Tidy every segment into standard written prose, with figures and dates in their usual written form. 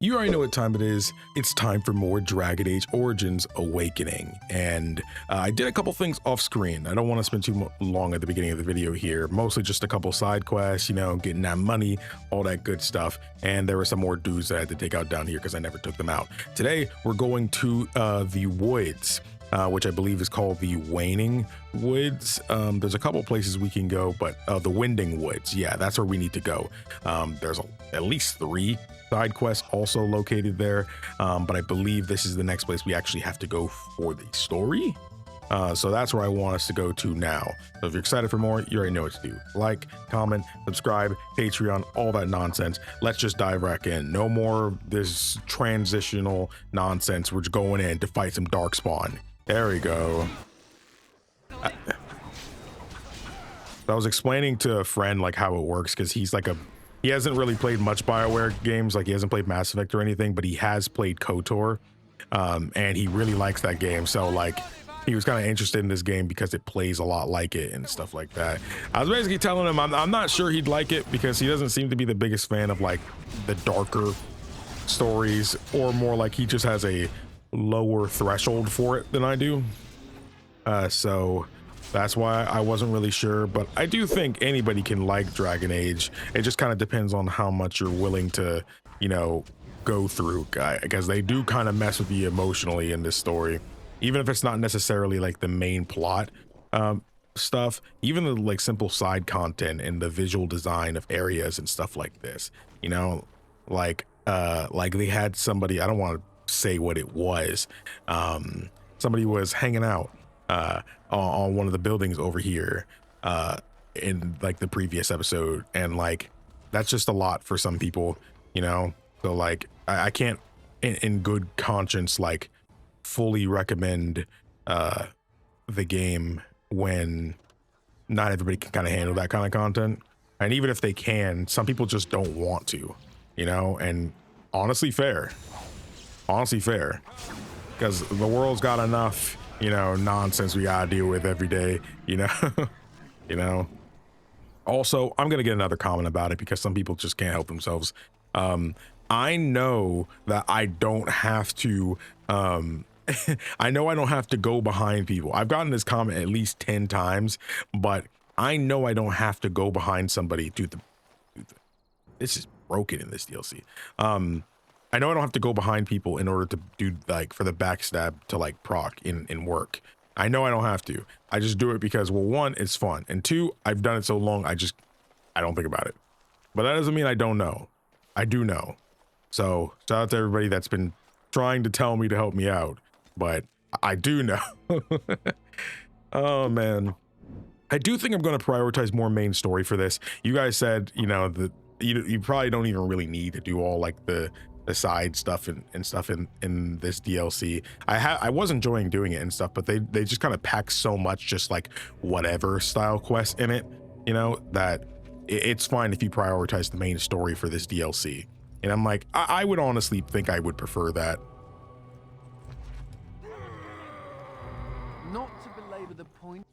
You already know what time it is. It's time for more Dragon Age Origins Awakening. And I did a couple things off screen. I don't want to spend too long at the beginning of the video here. Mostly just a couple side quests, you know, getting that money, all that good stuff. And there were some more dudes that I had to take out down here because I never took them out. Today, we're going to the woods. Which I believe is called the Waning Woods. There's a couple places we can go, but the Wending Woods, yeah, that's where we need to go. There's at least 3 side quests also located there, but I believe this is the next place we actually have to go for the story. So that's where I want us to go to now. So if you're excited for more, you already know what to do. Like, comment, subscribe, Patreon, all that nonsense. Let's just dive back in. No more this transitional nonsense. We're just going in to fight some Darkspawn. There we go. I was explaining to a friend like how it works because he hasn't really played much BioWare games. Like he hasn't played Mass Effect or anything, but he has played KOTOR, and he really likes that game. So like he was kind of interested in this game because it plays a lot like it and stuff like that. I was basically telling him I'm not sure he'd like it because he doesn't seem to be the biggest fan of like the darker stories, or more like he just has a lower threshold for it than I do. So that's why I wasn't really sure, but I do think anybody can like Dragon Age. It just kind of depends on how much you're willing to, you know, go through, because they do kind of mess with you emotionally in this story, even if it's not necessarily like the main plot stuff. Even the like simple side content and the visual design of areas and stuff like this, you know, like they had somebody, I don't want to say what it was, somebody was hanging out on one of the buildings over here in like the previous episode, and like that's just a lot for some people, you know. So like I can't in good conscience like fully recommend the game when not everybody can kind of handle that kind of content, and even if they can, some people just don't want to, you know. And honestly fair, because the world's got enough, you know, nonsense we gotta deal with every day, you know. You know. Also, I'm gonna get another comment about it because some people just can't help themselves. I know that I don't have to I know I don't have to go behind people. I've gotten this comment at least 10 times, but I know I don't have to go behind somebody. Dude, this is broken in this DLC. I know I don't have to go behind people in order to do like for the backstab to like proc in work. I know I don't have to. I just do it because, well, 1, it's fun, and 2, I've done it so long I don't think about it. But that doesn't mean I don't know. I do know. So shout out to everybody that's been trying to tell me to help me out, but I do know. Oh man, I do think I'm going to prioritize more main story for this. You guys said, you know, that you probably don't even really need to do all like the side stuff and stuff in this DLC. I was enjoying doing it and stuff, but they just kind of pack so much just like whatever style quest in it, you know, that it's fine if you prioritize the main story for this DLC. And I'm like, I would honestly think I would prefer that. Not to belabor the point,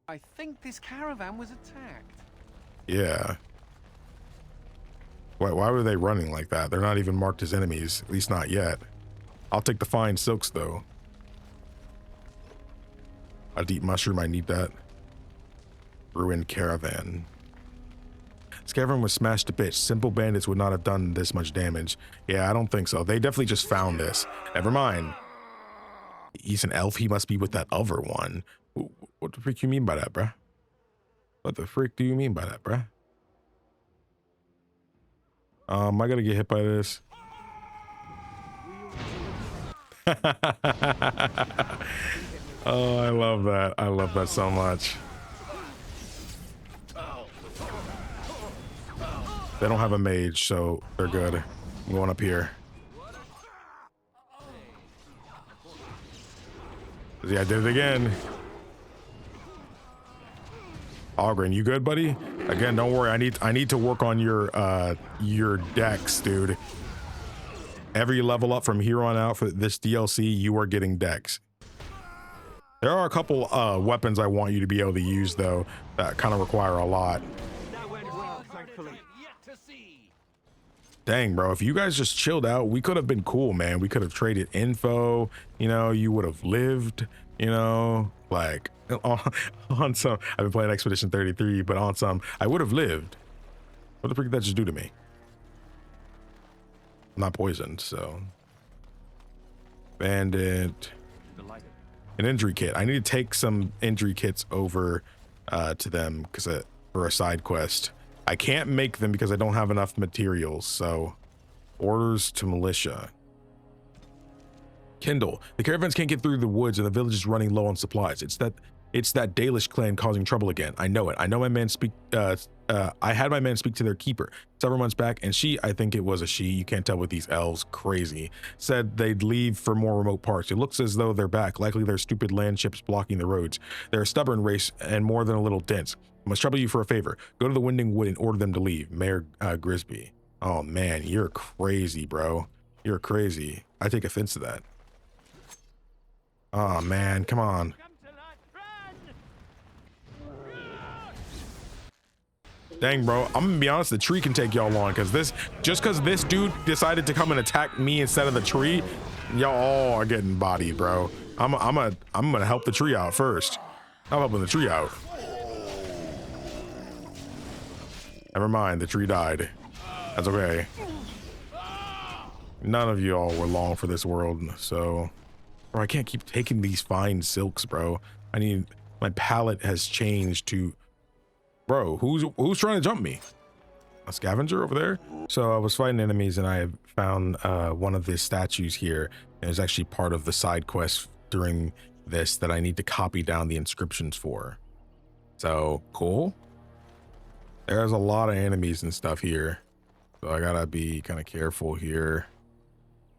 I think this caravan was attacked. Yeah. Why were they running like that? They're not even marked as enemies, at least not yet. I'll take the fine silks though. A deep mushroom, I need that. Ruined caravan. This caravan was smashed to bits. Simple bandits would not have done this much damage. Yeah, I don't think so. They definitely just found this. Never mind. He's an elf. He must be with that other one. What the freak you mean by that, bruh? What the frick do you mean by that, bruh? Am I gonna get hit by this? Oh, I love that. I love that so much. They don't have a mage, so they're good. I'm going up here. Yeah, I did it again. Ogren, you good, buddy? Again, don't worry. I need to work on your dex, dude. Every level up from here on out for this DLC, you are getting dex. There are a couple weapons I want you to be able to use though that kind of require a lot. That went well, thankfully. Yet to see. Dang, bro, if you guys just chilled out, we could have been cool, man. We could have traded info, you know, you would have lived, you know, like on some, I've been playing Expedition 33, but on some, I would have lived. What the freak did that just do to me? I'm not poisoned, so. Bandit. An injury kit. I need to take some injury kits over to them because for a side quest. I can't make them because I don't have enough materials, so orders to militia. Kindle. The caravans can't get through the woods and the village is running low on supplies. It's that Dalish clan causing trouble again. I know it. I know my man speak I had my man speak to their keeper several months back, and she, I think it was a she, you can't tell with these elves, crazy, said they'd leave for more remote parts. It looks as though they're back, likely their stupid land ships blocking the roads. They're a stubborn race and more than a little dense. I must trouble you for a favor. Go to the Wending Wood and order them to leave. Mayor Grisby. Oh man, you're crazy, bro. You're crazy. I take offense to that. Oh man, come on. Dang, bro, I'm gonna be honest, the tree can take y'all on because this dude decided to come and attack me instead of the tree, y'all all are getting bodied, bro. I'm gonna help the tree out first. I'm helping the tree out. Never mind, the tree died. That's okay. None of y'all were long for this world, so. Bro, I can't keep taking these fine silks, bro. My palette has changed to. Bro, who's trying to jump me? A scavenger over there? So I was fighting enemies and I found one of the statues here. And it's actually part of the side quest during this that I need to copy down the inscriptions for. So cool. There's a lot of enemies and stuff here. So I gotta be kind of careful here.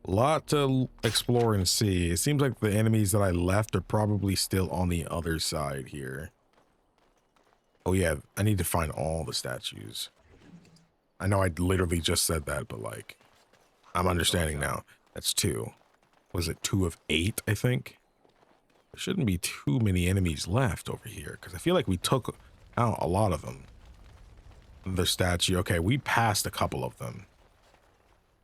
A lot to explore and see. It seems like the enemies that I left are probably still on the other side here. Oh yeah, I need to find all the statues. I know I literally just said that, but like, I'm understanding now. That's 2. Was it 2 of 8, I think? There shouldn't be too many enemies left over here, because I feel like we took out a lot of them. The statue, okay, we passed a couple of them.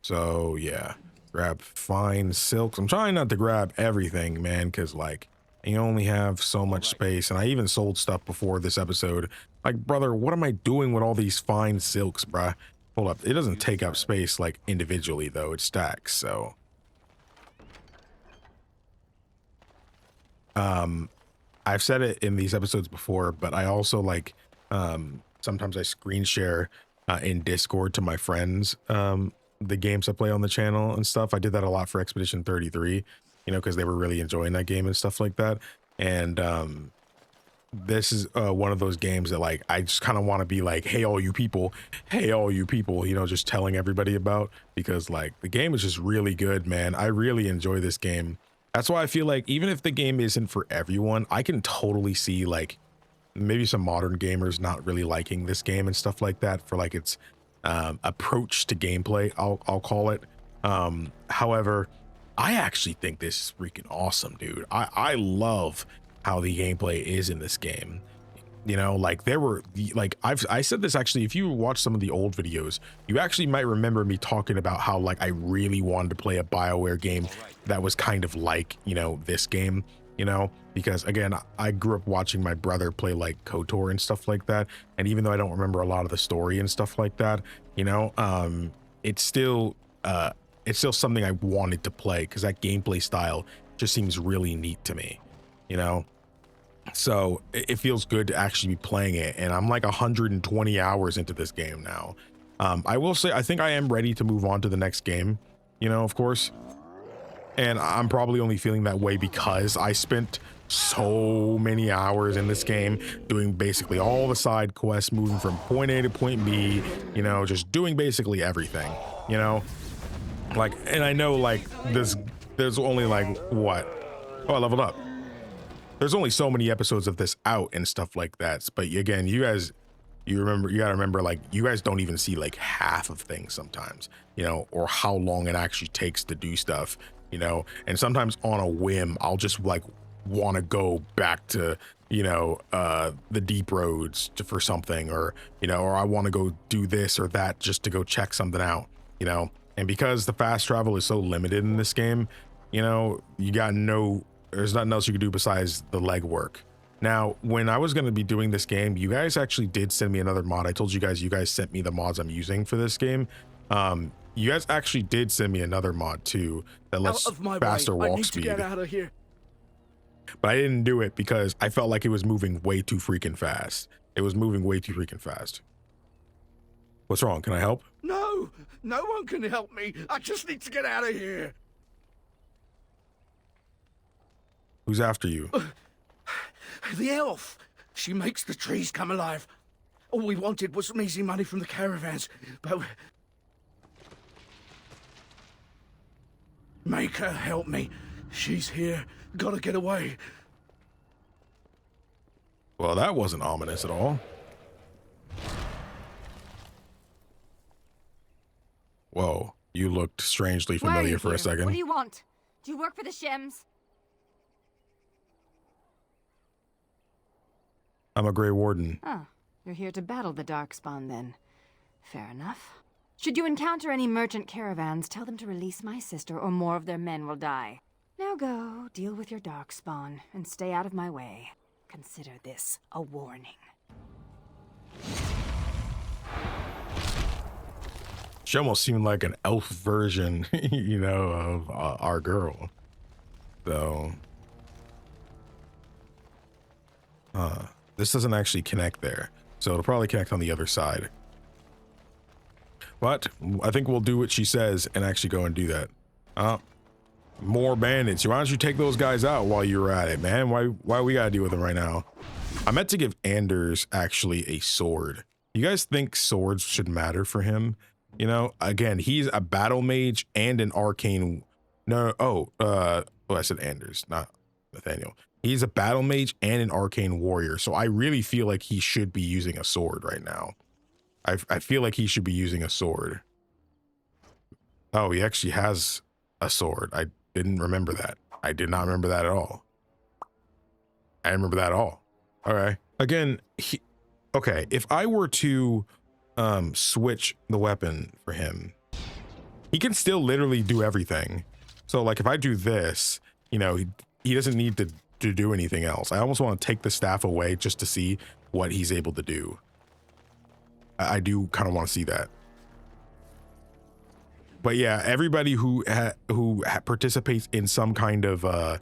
So yeah, grab fine silks. I'm trying not to grab everything, man, because like, you only have so much space, and I even sold stuff before this episode. Like, brother, what am I doing with all these fine silks, bruh? Hold up, it doesn't take up space like individually though, it stacks, so. I've said it in these episodes before, but I also like, sometimes I screen share in Discord to my friends, the games I play on the channel and stuff. I did that a lot for Expedition 33. You know, because they were really enjoying that game and stuff like that. And this is one of those games that like I just kind of want to be like, hey all you people, you know, just telling everybody about, because like the game is just really good, man. I really enjoy this game. That's why I feel like even if the game isn't for everyone, I can totally see like maybe some modern gamers not really liking this game and stuff like that for like its approach to gameplay, I'll call it. However, I actually think this is freaking awesome, dude. I love how the gameplay is in this game. You know, like there were like I said this actually, if you watch some of the old videos, you actually might remember me talking about how like I really wanted to play a BioWare game that was kind of like, you know, this game, you know, because again, I grew up watching my brother play like KOTOR and stuff like that. And even though I don't remember a lot of the story and stuff like that, you know, it's still something I wanted to play because that gameplay style just seems really neat to me, you know? So it feels good to actually be playing it. And I'm like 120 hours into this game now. I will say, I think I am ready to move on to the next game, you know, of course. And I'm probably only feeling that way because I spent so many hours in this game doing basically all the side quests, moving from point A to point B, you know, just doing basically everything, you know? Like, and I know like there's only like what? Oh, I leveled up. There's only so many episodes of this out and stuff like that. But again, you gotta remember, like, you guys don't even see like half of things sometimes, you know, or how long it actually takes to do stuff, you know. And sometimes on a whim, I'll just like want to go back to, you know, the deep roads for something, or, you know, or I want to go do this or that just to go check something out. you know, and because the fast travel is so limited in this game, you know, there's nothing else you can do besides the legwork. Now, when I was going to be doing this game, you guys actually did send me another mod. I told you guys sent me the mods I'm using for this game. You guys actually did send me another mod too that lets faster walk speed. Get out of here. But I didn't do it because I felt like it was moving way too freaking fast. It was moving way too freaking fast. What's wrong? Can I help? No, no one can help me. I just need to get out of here. Who's after you? The elf. She makes the trees come alive. All we wanted was some easy money from the caravans, but... Make her help me. She's here. Gotta get away. Well, that wasn't ominous at all. Whoa, you looked strangely familiar for a second. What do you want? Do you work for the Shems? I'm a Grey Warden. Oh, you're here to battle the Darkspawn then. Fair enough. Should you encounter any merchant caravans, tell them to release my sister or more of their men will die. Now go, deal with your Darkspawn, and stay out of my way. Consider this a warning. She almost seemed like an elf version, you know, of our girl. So, this doesn't actually connect there. So it'll probably connect on the other side. But I think we'll do what she says and actually go and do that. More bandits. Why don't you take those guys out while you're at it, man? Why we gotta deal with them right now? I meant to give Anders actually a sword. You guys think swords should matter for him? You know, again, he's a battle mage and an arcane. I said Anders, not Nathaniel. He's a battle mage and an arcane warrior. So I really feel like he should be using a sword right now. I feel like he should be using a sword. Oh, he actually has a sword. I didn't remember that. I did not remember that at all. I didn't remember that at all. All right. Again, okay, if I were to switch the weapon for him, he can still literally do everything. So like if I do this, you know, he doesn't need to do anything else. I almost want to take the staff away just to see what he's able to do. I do kind of want to see that. But yeah, everybody who participates in some kind of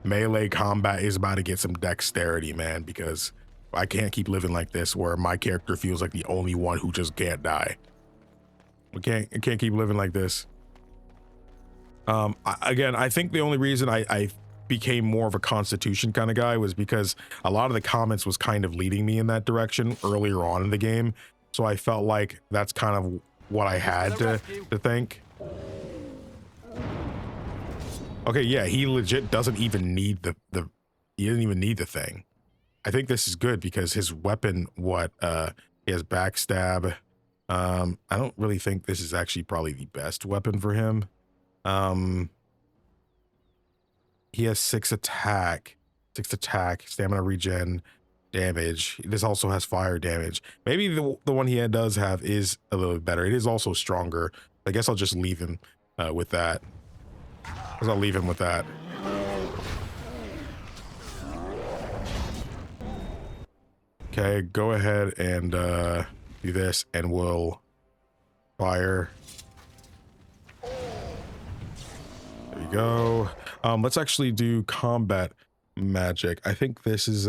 melee combat is about to get some dexterity, man, because I can't keep living like this where my character feels like the only one who just can't die. I can't keep living like this. Again, I think the only reason I became more of a Constitution kind of guy was because a lot of the comments was kind of leading me in that direction earlier on in the game. So I felt like that's kind of what I had to think. Okay, yeah, he legit doesn't even need he didn't even need the thing. I think this is good because his weapon, he has backstab. I don't really think this is actually probably the best weapon for him. He has 6 attack, stamina regen, damage. This also has fire damage. Maybe the one he does have is a little bit better. It is also stronger. I guess I'll just leave him with that. I'll leave him with that. Okay, go ahead and do this and we'll fire. There you go. Let's actually do combat magic. I think this is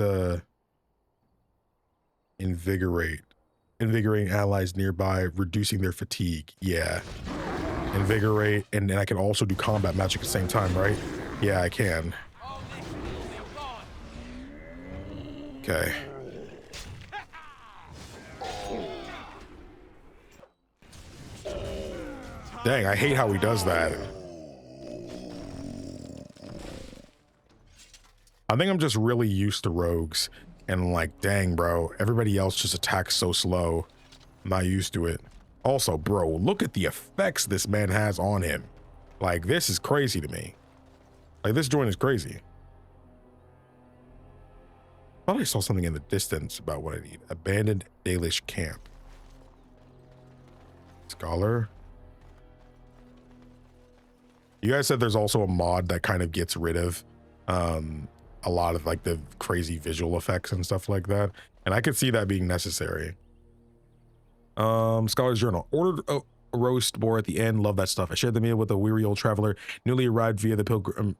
invigorating allies nearby, reducing their fatigue. Yeah, invigorate, and then I can also do combat magic at the same time, right? Yeah, I can. Okay. Dang, I hate how he does that. I think I'm just really used to rogues and like, dang, bro, everybody else just attacks so slow. I'm not used to it. Also, bro, look at the effects this man has on him. Like, this is crazy to me. Like, this joint is crazy. I thought I saw something in the distance about what I need. Abandoned Dalish camp. Scholar. You guys said there's also a mod that kind of gets rid of a lot of like the crazy visual effects and stuff like that, and I could see that being necessary. Scholar's Journal. Ordered a roast boar at the end. Love that stuff. I shared the meal with a weary old traveler newly arrived via the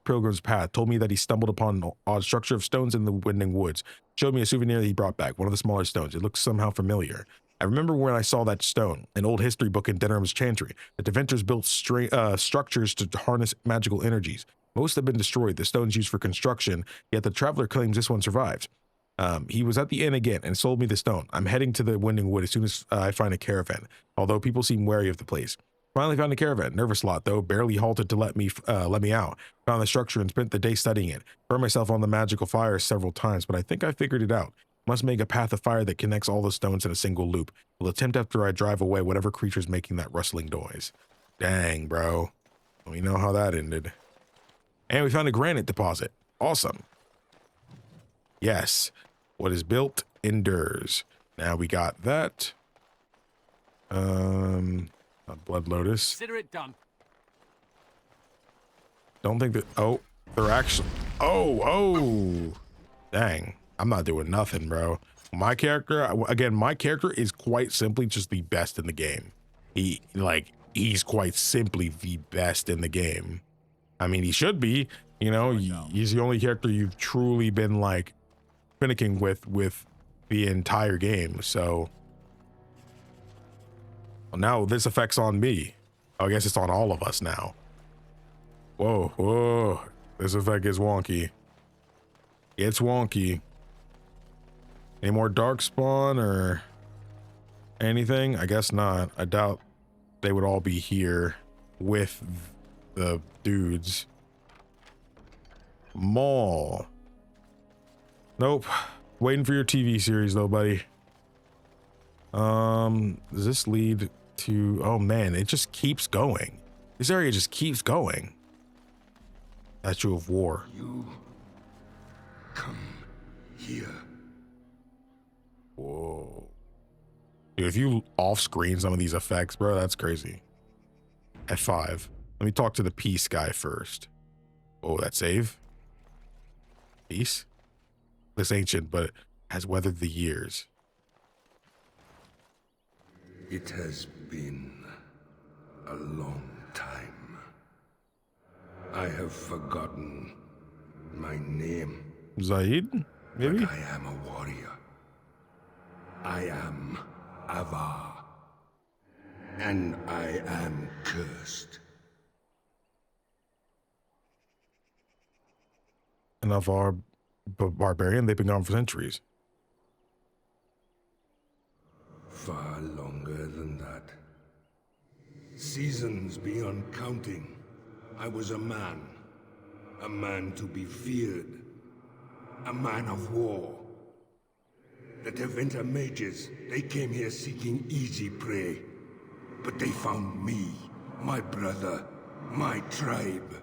pilgrim's path. Told me that he stumbled upon an odd structure of stones in the Wending woods. Showed me a souvenir that he brought back, one of the smaller stones. It looks somehow familiar. I remember when I saw that stone, an old history book in Denham's Chantry. The Deventers built structures to harness magical energies. Most have been destroyed, the stones used for construction, yet the traveler claims this one survived. He was at the inn again and sold me the stone. I'm heading to the Wending Wood as soon as I find a caravan, although people seem wary of the place. Finally found a caravan, nervous lot though, barely halted to let me out. Found the structure and spent the day studying it. Burned myself on the magical fire several times, but I think I figured it out. Must make a path of fire that connects all the stones in a single loop. Will attempt after I drive away whatever creature's making that rustling noise. Dang, bro. We know how that ended. And we found a granite deposit. Awesome. Yes. What is built endures. Now we got that. A blood lotus. Consider it done. Don't think that. Oh, they're actually. Oh. Dang. I'm not doing nothing, bro. My character, again, my character is quite simply just the best in the game. He's quite simply the best in the game. I mean, he should be, you know, he's the only character you've truly been like finicking with the entire game. So well, now this effect's on me. Oh, I guess it's on all of us now. Whoa. This effect is wonky. It's wonky. Any more Darkspawn or anything? I guess not. I doubt they would all be here with the dudes. Mall. Nope. Waiting for your TV series though, buddy. Does this lead to... Oh man, it just keeps going. This area just keeps going. Statue of War. You come here. Whoa. Dude, if you off-screen some of these effects, bro, that's crazy. F5. Let me talk to the peace guy first. Oh, that save? Peace? This ancient, but has weathered the years. It has been a long time. I have forgotten my name. Zaid? Maybe? But I am a warrior. I am Avar. And I am cursed. And of our barbarian, they've been gone for centuries. Far longer than that. Seasons beyond counting. I was a man to be feared, a man of war. The Deventer mages, they came here seeking easy prey, but they found me, my brother, my tribe.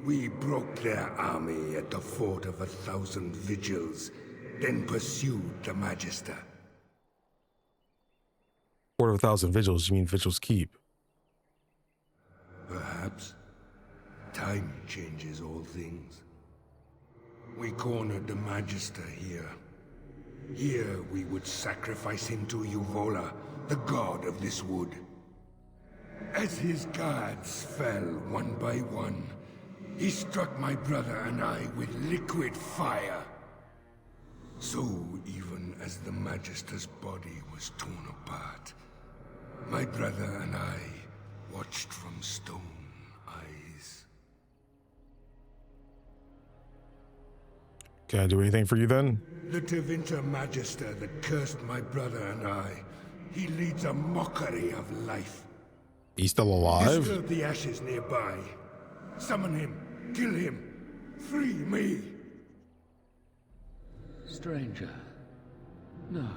We broke their army at the fort of 1,000 Vigils, then pursued the Magister. Fort of 1,000 Vigils, you mean Vigil's Keep? Perhaps. Time changes all things. We cornered the Magister here. Here we would sacrifice him to Uvola, the god of this wood. As his guards fell one by one, he struck my brother and I with liquid fire. So even as the Magister's body was torn apart, my brother and I watched from stone eyes. Can I do anything for you then? The Tevinter Magister that cursed my brother and I, he leads a mockery of life. He's still alive? Disturb the ashes nearby. Summon him. Kill him. Free me. Stranger. No,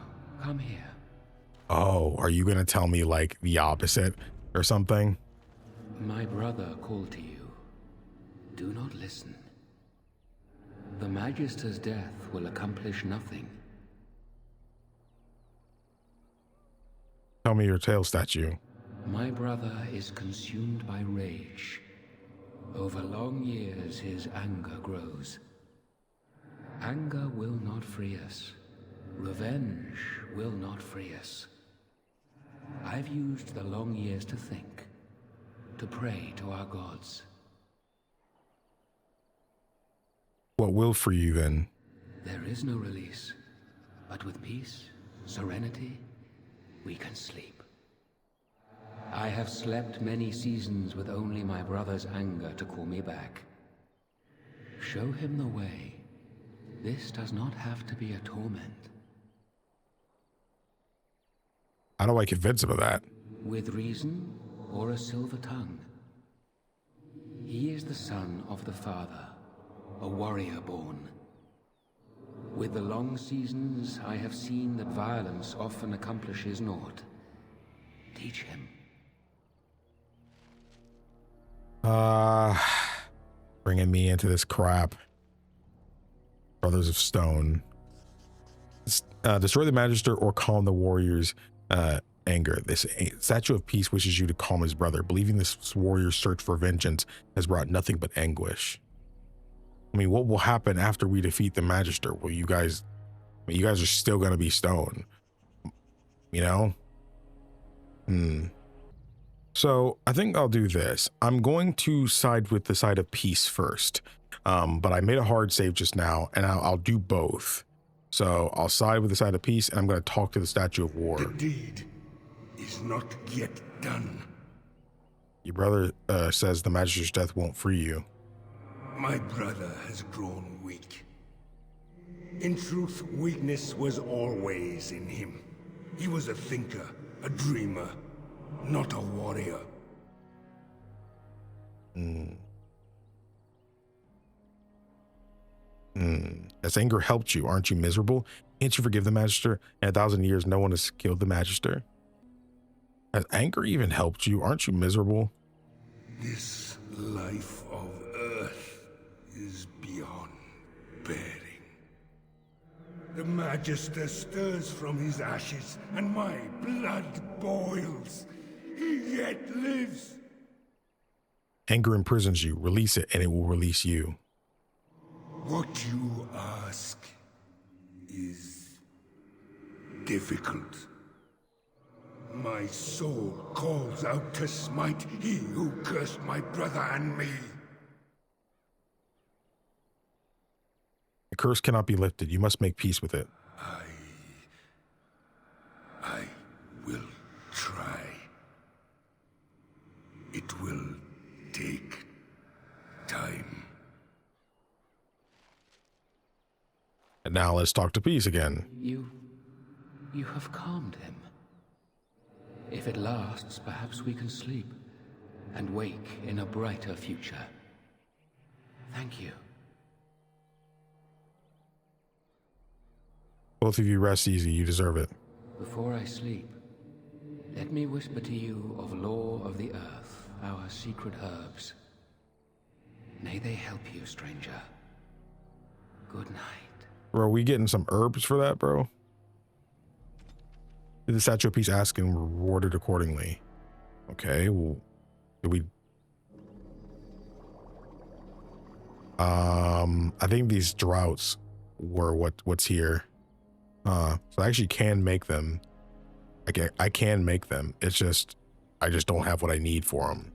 come here. Oh, are you gonna tell me like the opposite or something? My brother called to you. Do not listen. The Magister's death will accomplish nothing. Tell me your tail statue. My brother is consumed by rage. Over long years, his anger grows. Anger will not free us. Revenge will not free us. I've used the long years to think, to pray to our gods. What will free you then? There is no release, but with peace, serenity, we can sleep. I have slept many seasons with only my brother's anger to call me back. Show him the way. This does not have to be a torment. How do I convince him of that? With reason or a silver tongue. He is the son of the father, a warrior born. With the long seasons, I have seen that violence often accomplishes naught. Teach him. Bringing me into this crap. Brothers of Stone. Destroy the Magister or calm the warrior's anger. This statue of peace wishes you to calm his brother. Believing this warrior's search for vengeance has brought nothing but anguish. I mean, what will happen after we defeat the Magister? Will you guys, I mean, you guys are still going to be stone, you know? So I think I'll do this. I'm going to side with the side of peace first. But I made a hard save just now, and I'll do both. So I'll side with the side of peace, and I'm going to talk to the statue of war. The deed is not yet done. Your brother says the Magister's death won't free you. My brother has grown weak. In truth, weakness was always in him. He was a thinker, a dreamer, not a warrior. Has anger helped you? Aren't you miserable? Can't you forgive the Magister? In 1,000 years, no one has killed the Magister. Has anger even helped you? Aren't you miserable? This life of Earth is beyond bearing. The Magister stirs from his ashes, and my blood boils. He yet lives. Anger imprisons you. Release it, and it will release you. What you ask is difficult. My soul calls out to smite he who cursed my brother and me. The curse cannot be lifted. You must make peace with it. I will try. It will take time. And now let's talk to peace again. You have calmed him. If it lasts, perhaps we can sleep and wake in a brighter future. Thank you. Both of you rest easy. You deserve it. Before I sleep, let me whisper to you of lore of the earth, our secret herbs. May they help you, stranger. Good night. Bro, are we getting some herbs for that, bro? Did the statue of peace ask and rewarded accordingly? Okay, well, did we... I think these droughts were what's here. So I actually can make them. I can make them. It's just, I just don't have what I need for them.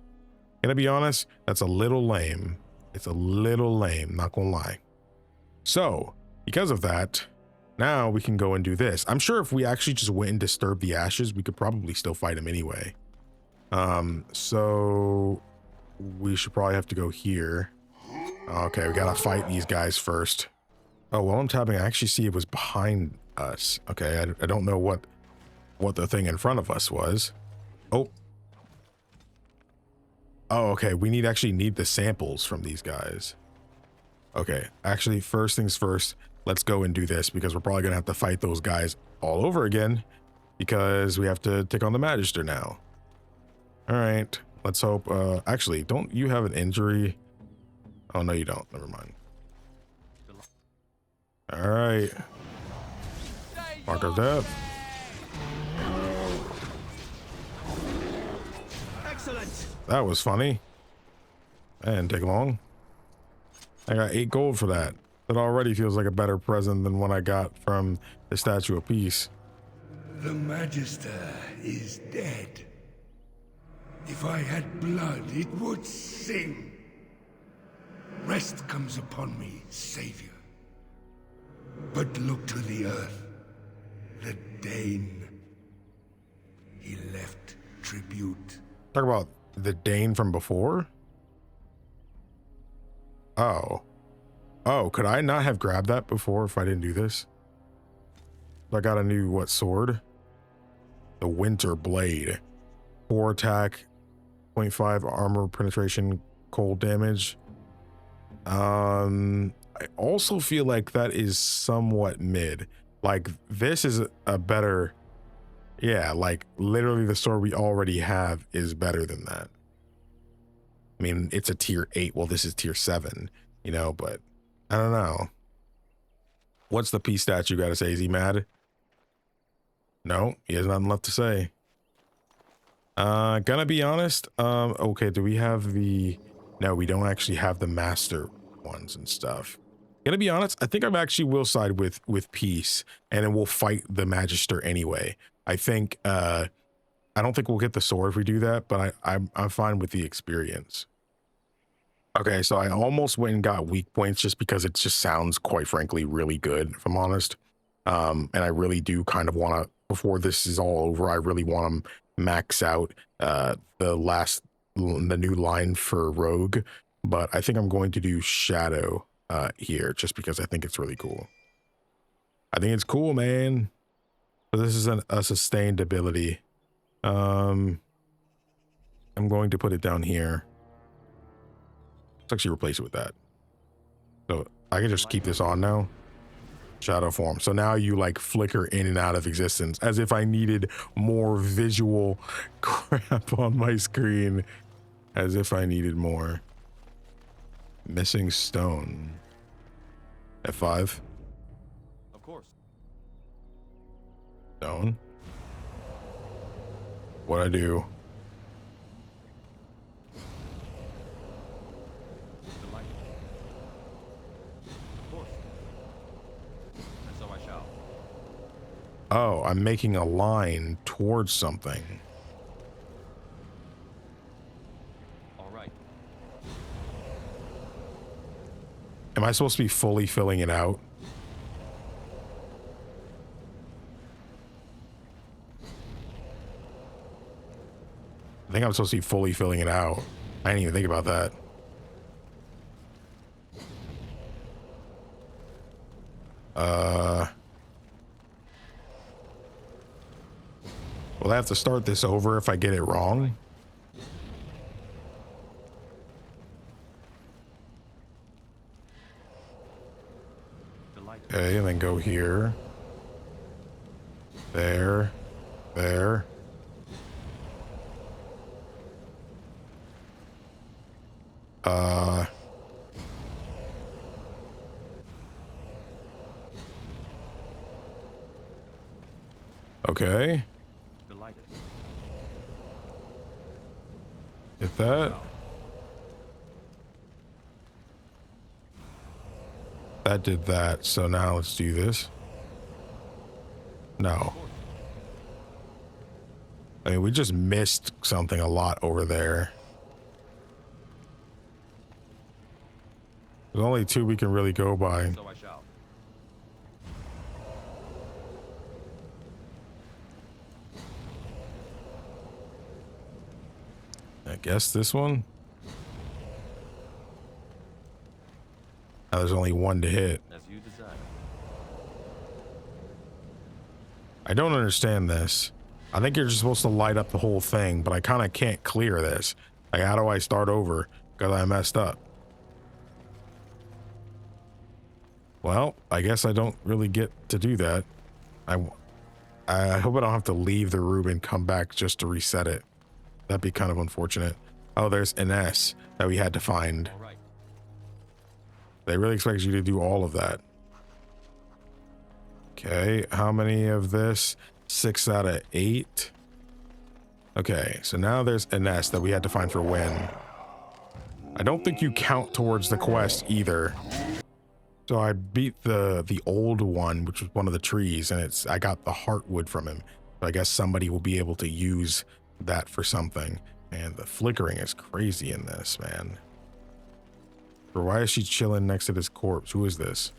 Gonna be honest, that's a little lame. It's a little lame, not gonna lie. So, because of that, now we can go and do this. I'm sure if we actually just went and disturbed the ashes, we could probably still fight him anyway. So we should probably have to go here. Okay, we gotta fight these guys first. Oh, while I'm tapping, I actually see it was behind us. Okay, I don't know what the thing in front of us was. Oh, okay, we actually need the samples from these guys. Okay, actually, first things first, let's go and do this, because we're probably gonna have to fight those guys all over again, because we have to take on the Magister now. All right, let's hope. Actually, don't you have an injury? Oh, no, you don't. Never mind. All right. Mark of death. That was funny. That didn't take long. I got 8 gold for that. That already feels like a better present than what I got from the Statue of Peace. The Magister is dead. If I had blood, it would sing. Rest comes upon me, Savior. But look to the earth. The Dane. He left tribute. Talk about the Dane from before? Oh. Oh, could I not have grabbed that before if I didn't do this? I got a new, what, sword? The Winter Blade. 4 attack, 0.5 armor penetration, cold damage. I also feel like that is somewhat mid. Like, this is a better... Yeah, like, literally the sword we already have is better than that. I mean, it's a tier 8. Well, this is tier 7, you know, but I don't know. What's the peace statue got to say? Is he mad? No, he has nothing left to say. Gonna be honest. Okay, do we have the... No, we don't actually have the master ones and stuff. Gonna be honest, I think I actually will side with peace, and then we'll fight the Magister anyway. I think, I don't think we'll get the sword if we do that, but I'm fine with the experience. Okay, so I almost went and got weak points just because it just sounds, quite frankly, really good, if I'm honest. And I really do kind of want to, before this is all over, I really want to max out the new line for Rogue, but I think I'm going to do Shadow here just because I think it's really cool. I think it's cool, man. So this is a sustained ability. I'm going to put it down here. Let's actually replace it with that. So I can just keep this on now. Shadow form. So now you like flicker in and out of existence as if I needed more visual crap on my screen. As if I needed more. Missing stone. F5. Of course. Stone. What'd I do? Oh, I'm making a line towards something. All right. Am I supposed to be fully filling it out? I think I'm supposed to be fully filling it out. I didn't even think about that. Will I have to start this over if I get it wrong? Okay, and then go here. There. There. Okay. Get that. That did that. So now let's do this. No. I mean, we just missed something a lot over there. There's only 2 we can really go by. So I shall. I guess this one. Now there's only 1 to hit. As you desire. I don't understand this. I think you're just supposed to light up the whole thing, but I kind of can't clear this. Like, how do I start over? Because I messed up. Well, I guess I don't really get to do that. I hope I don't have to leave the room and come back just to reset it. That'd be kind of unfortunate. Oh, there's an S that we had to find. All right. They really expect you to do all of that. Okay, how many of this? 6 out of 8. Okay, so now there's a nest that we had to find for Wynn. I don't think you count towards the quest either. So I beat the old one, which was one of the trees, and I got the heartwood from him. So I guess somebody will be able to use that for something. And the flickering is crazy in this, man. Or why is she chilling next to this corpse? Who is this?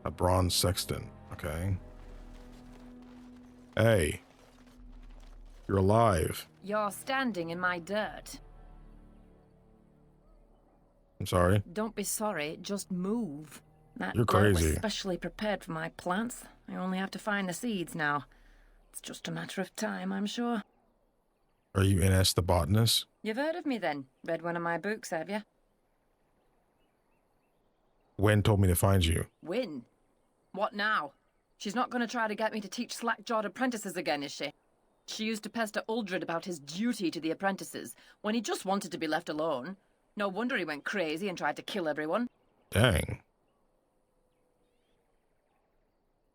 A bronze sexton. Okay. Hey. You're alive. You're standing in my dirt. I'm sorry. Don't be sorry, just move. That You're dirt crazy. was specially prepared for my plants. I only have to find the seeds now. It's just a matter of time, I'm sure. Are you Ines the botanist? You've heard of me then? Read one of my books, have you? Wen told me to find you. Win? What now? She's not going to try to get me to teach slack-jawed apprentices again, is she? She used to pester Uldred about his duty to the apprentices, when he just wanted to be left alone. No wonder he went crazy and tried to kill everyone. Dang.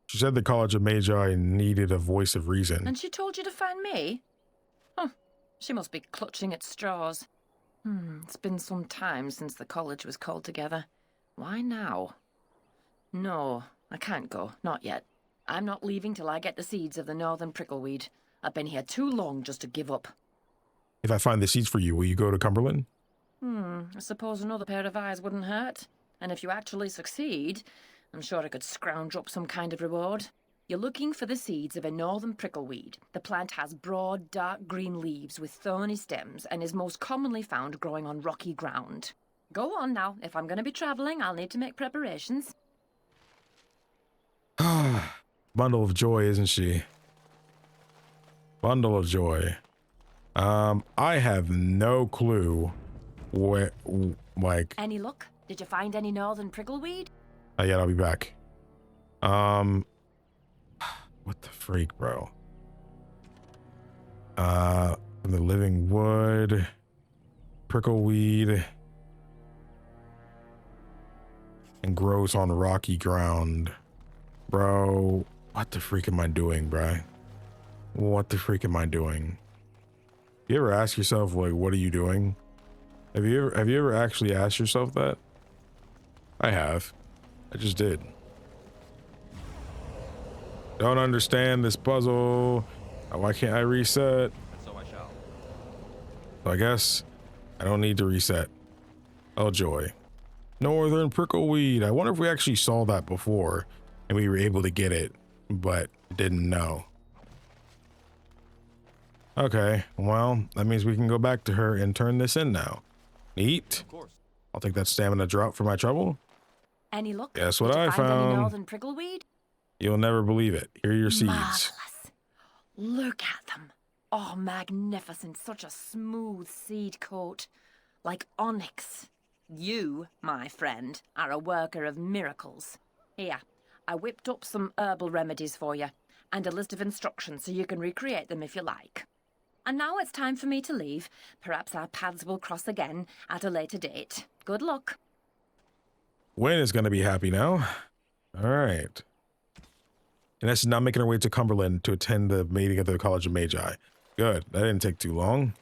She said the College of Magi needed a voice of reason. And she told you to find me? Huh. She must be clutching at straws. It's been some time since the college was called together. Why now? No, I can't go. Not yet. I'm not leaving till I get the seeds of the northern prickleweed. I've been here too long just to give up. If I find the seeds for you, will you go to Cumberland? I suppose another pair of eyes wouldn't hurt. And if you actually succeed, I'm sure I could scrounge up some kind of reward. You're looking for the seeds of a northern prickleweed. The plant has broad, dark green leaves with thorny stems and is most commonly found growing on rocky ground. Go on now. If I'm going to be traveling, I'll need to make preparations. Bundle of joy, isn't she? Bundle of joy. I have no clue where, like... Any luck? Did you find any northern prickleweed? Not yet, I'll be back. What the freak, bro? The living wood, prickleweed, and grows on rocky ground. Bro, what the freak am I doing, bro? What the freak am I doing? You ever ask yourself, like, what are you doing? Have you ever actually asked yourself that? I have. I just did. Don't understand this puzzle. Why can't I reset? So I shall. So I guess I don't need to reset. Oh joy. Northern prickleweed. I wonder if we actually saw that before and we were able to get it, but didn't know. Okay, well, that means we can go back to her and turn this in now. Neat. Of course. I'll take that stamina drop for my trouble. Any luck? Guess what Did you I find any found? northern prickleweed? You'll never believe it. Here are your seeds. Marvelous. Look at them. Oh, magnificent. Such a smooth seed coat. Like onyx. You, my friend, are a worker of miracles. Here, I whipped up some herbal remedies for you, and a list of instructions so you can recreate them if you like. And now it's time for me to leave. Perhaps our paths will cross again at a later date. Good luck. Wynn is going to be happy now. All right. And that's now making her way to Cumberland to attend the meeting of the College of Magi. Good. That didn't take too long.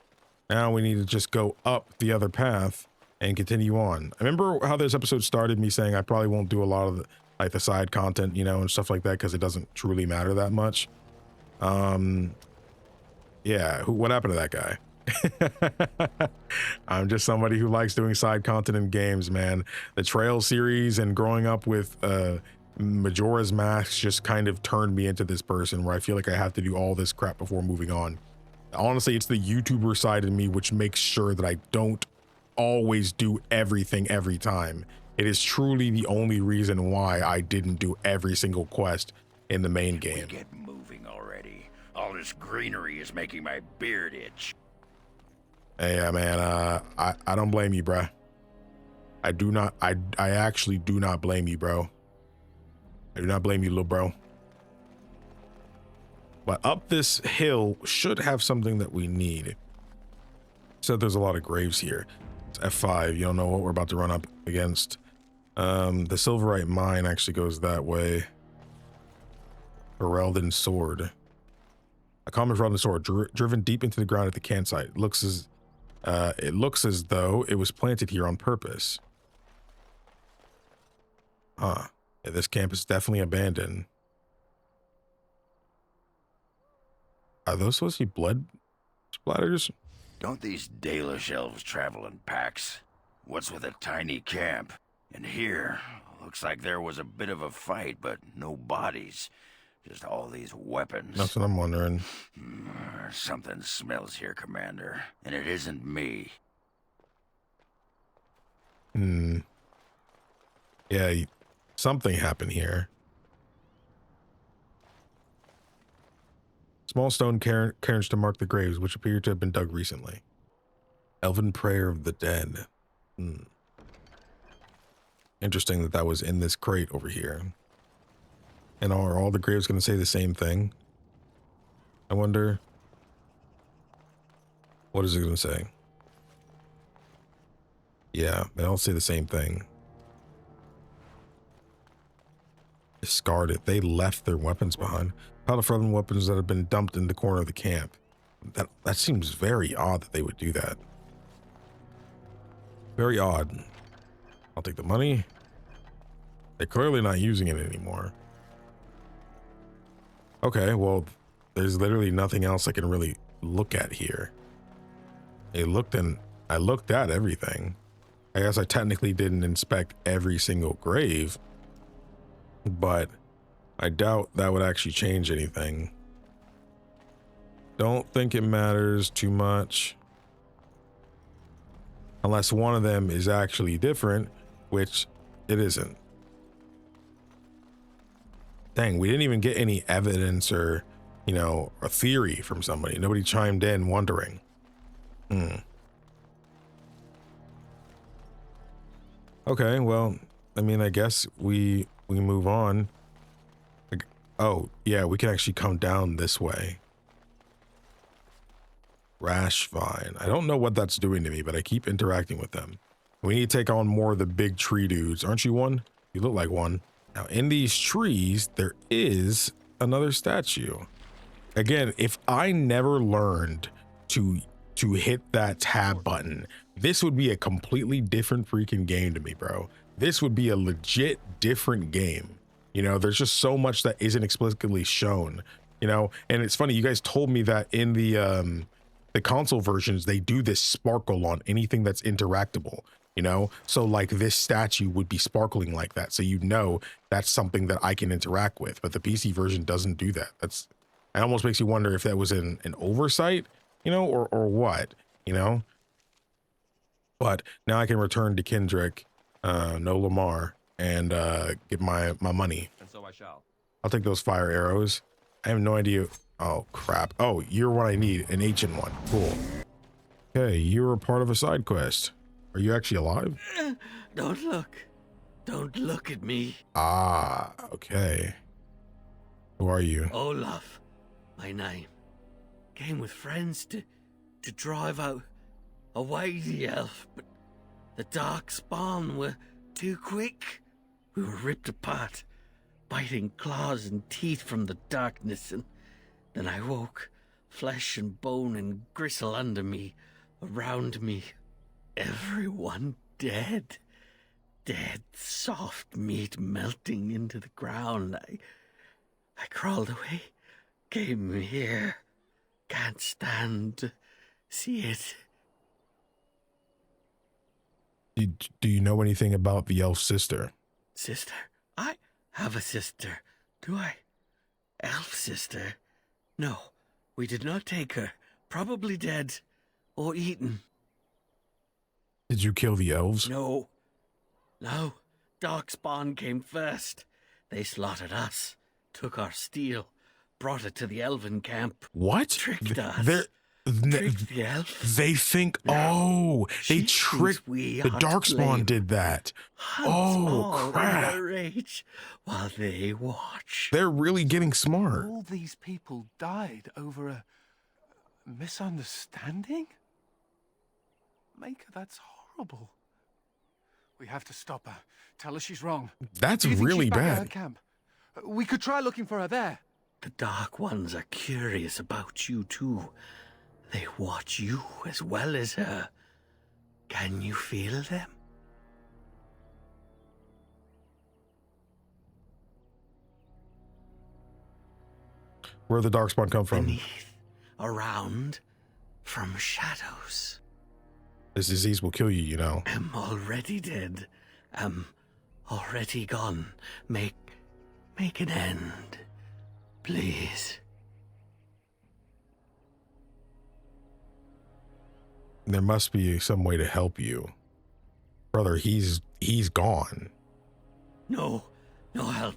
Now we need to just go up the other path and continue on. I remember how this episode started me saying I probably won't do a lot of the side content, you know, and stuff like that because it doesn't truly matter that much. Yeah, what happened to that guy? I'm just somebody who likes doing side content in games, man. The Trail series and growing up with Majora's Mask just kind of turned me into this person where I feel like I have to do all this crap before moving on. Honestly, it's the YouTuber side of me which makes sure that I don't always do everything every time. It is truly the only reason why I didn't do every single quest in the main game. Get moving already. All this greenery is making my beard itch. Yeah, man, I don't blame you, bruh. I actually do not blame you, bro. I do not blame you, little bro. But up this hill should have something that we need. So there's a lot of graves here. It's F5. You don't know what we're about to run up against. The silverite mine actually goes that way. Ferelden sword. A common Ferelden sword driven deep into the ground at the campsite. It looks as though it was planted here on purpose. Huh. Yeah, this camp is definitely abandoned. Are those supposed to be blood splatters? Don't these Dalish elves travel in packs? What's with a tiny camp? And here, looks like there was a bit of a fight, but no bodies. Just all these weapons. That's what I'm wondering. Something smells here, Commander, and it isn't me. Yeah, something happened here. Small stone cairns to mark the graves, which appear to have been dug recently. Elven prayer of the dead. Interesting that was in this crate over here. And are all the graves going to say the same thing? I wonder. What is it going to say? Yeah, they all say the same thing. Discarded. They left their weapons behind. Pile of Ferelden weapons that have been dumped in the corner of the camp. That seems very odd that they would do that. Very odd. I'll take the money. They're clearly not using it anymore. Okay, well, there's literally nothing else I can really look at here. I looked at everything. I guess I technically didn't inspect every single grave, but I doubt that would actually change anything. Don't think it matters too much. Unless one of them is actually different, which it isn't. Dang, we didn't even get any evidence or, you know, a theory from somebody. Nobody chimed in wondering. Okay, well, I mean, I guess we move on. Like, oh, yeah, we can actually come down this way. Rash vine. I don't know what that's doing to me, but I keep interacting with them. We need to take on more of the big tree dudes. Aren't you one? You look like one. Now, in these trees, there is another statue. Again, if I never learned to hit that tab button, this would be a completely different freaking game to me, bro. This would be a legit different game. You know, there's just so much that isn't explicitly shown, you know? And it's funny, you guys told me that in the console versions, they do this sparkle on anything that's interactable. You know, so like this statue would be sparkling like that, so you know that's something that I can interact with, but the PC version doesn't do that. It almost makes you wonder if that was an oversight, you know, or what, you know. But now I can return to Kendrick, no Lamar, and get my money. And so I shall. I'll take those fire arrows. I have no idea. Oh crap. Oh, you're what I need, an ancient one. Cool. Okay, you're a part of a side quest. Are you actually alive? Don't look. Don't look at me. Ah, okay. Who are you? Olaf, my name. Came with friends to drive out away the elf, but the Darkspawn were too quick. We were ripped apart, biting claws and teeth from the darkness, and then I woke, flesh and bone and gristle under me, around me. Everyone dead. Dead, soft meat melting into the ground. I crawled away, came here. Can't stand to see it. Do you know anything about the elf sister? Sister? I have a sister. Do I? Elf sister? No, we did not take her. Probably dead or eaten. Did you kill the elves? No. Darkspawn came first. They slaughtered us, took our steel, brought it to the elven camp. What? Tricked us. Tricked the elf. They think, they tricked, the Darkspawn did that. Oh, crap. Rage while they watch. They're really getting smart. All these people died over a misunderstanding? Maker, that's horrible. We have to stop her. Tell her she's wrong. That's Do you think really she's back at bad. her camp? We could try looking for her there. The Dark Ones are curious about you too. They watch you as well as her. Can you feel them? Where'd the Darkspawn come from? Beneath, around, from shadows. This disease will kill you, you know. Am already dead. Am already gone. Make an end, please. There must be some way to help you. Brother, he's gone. No help.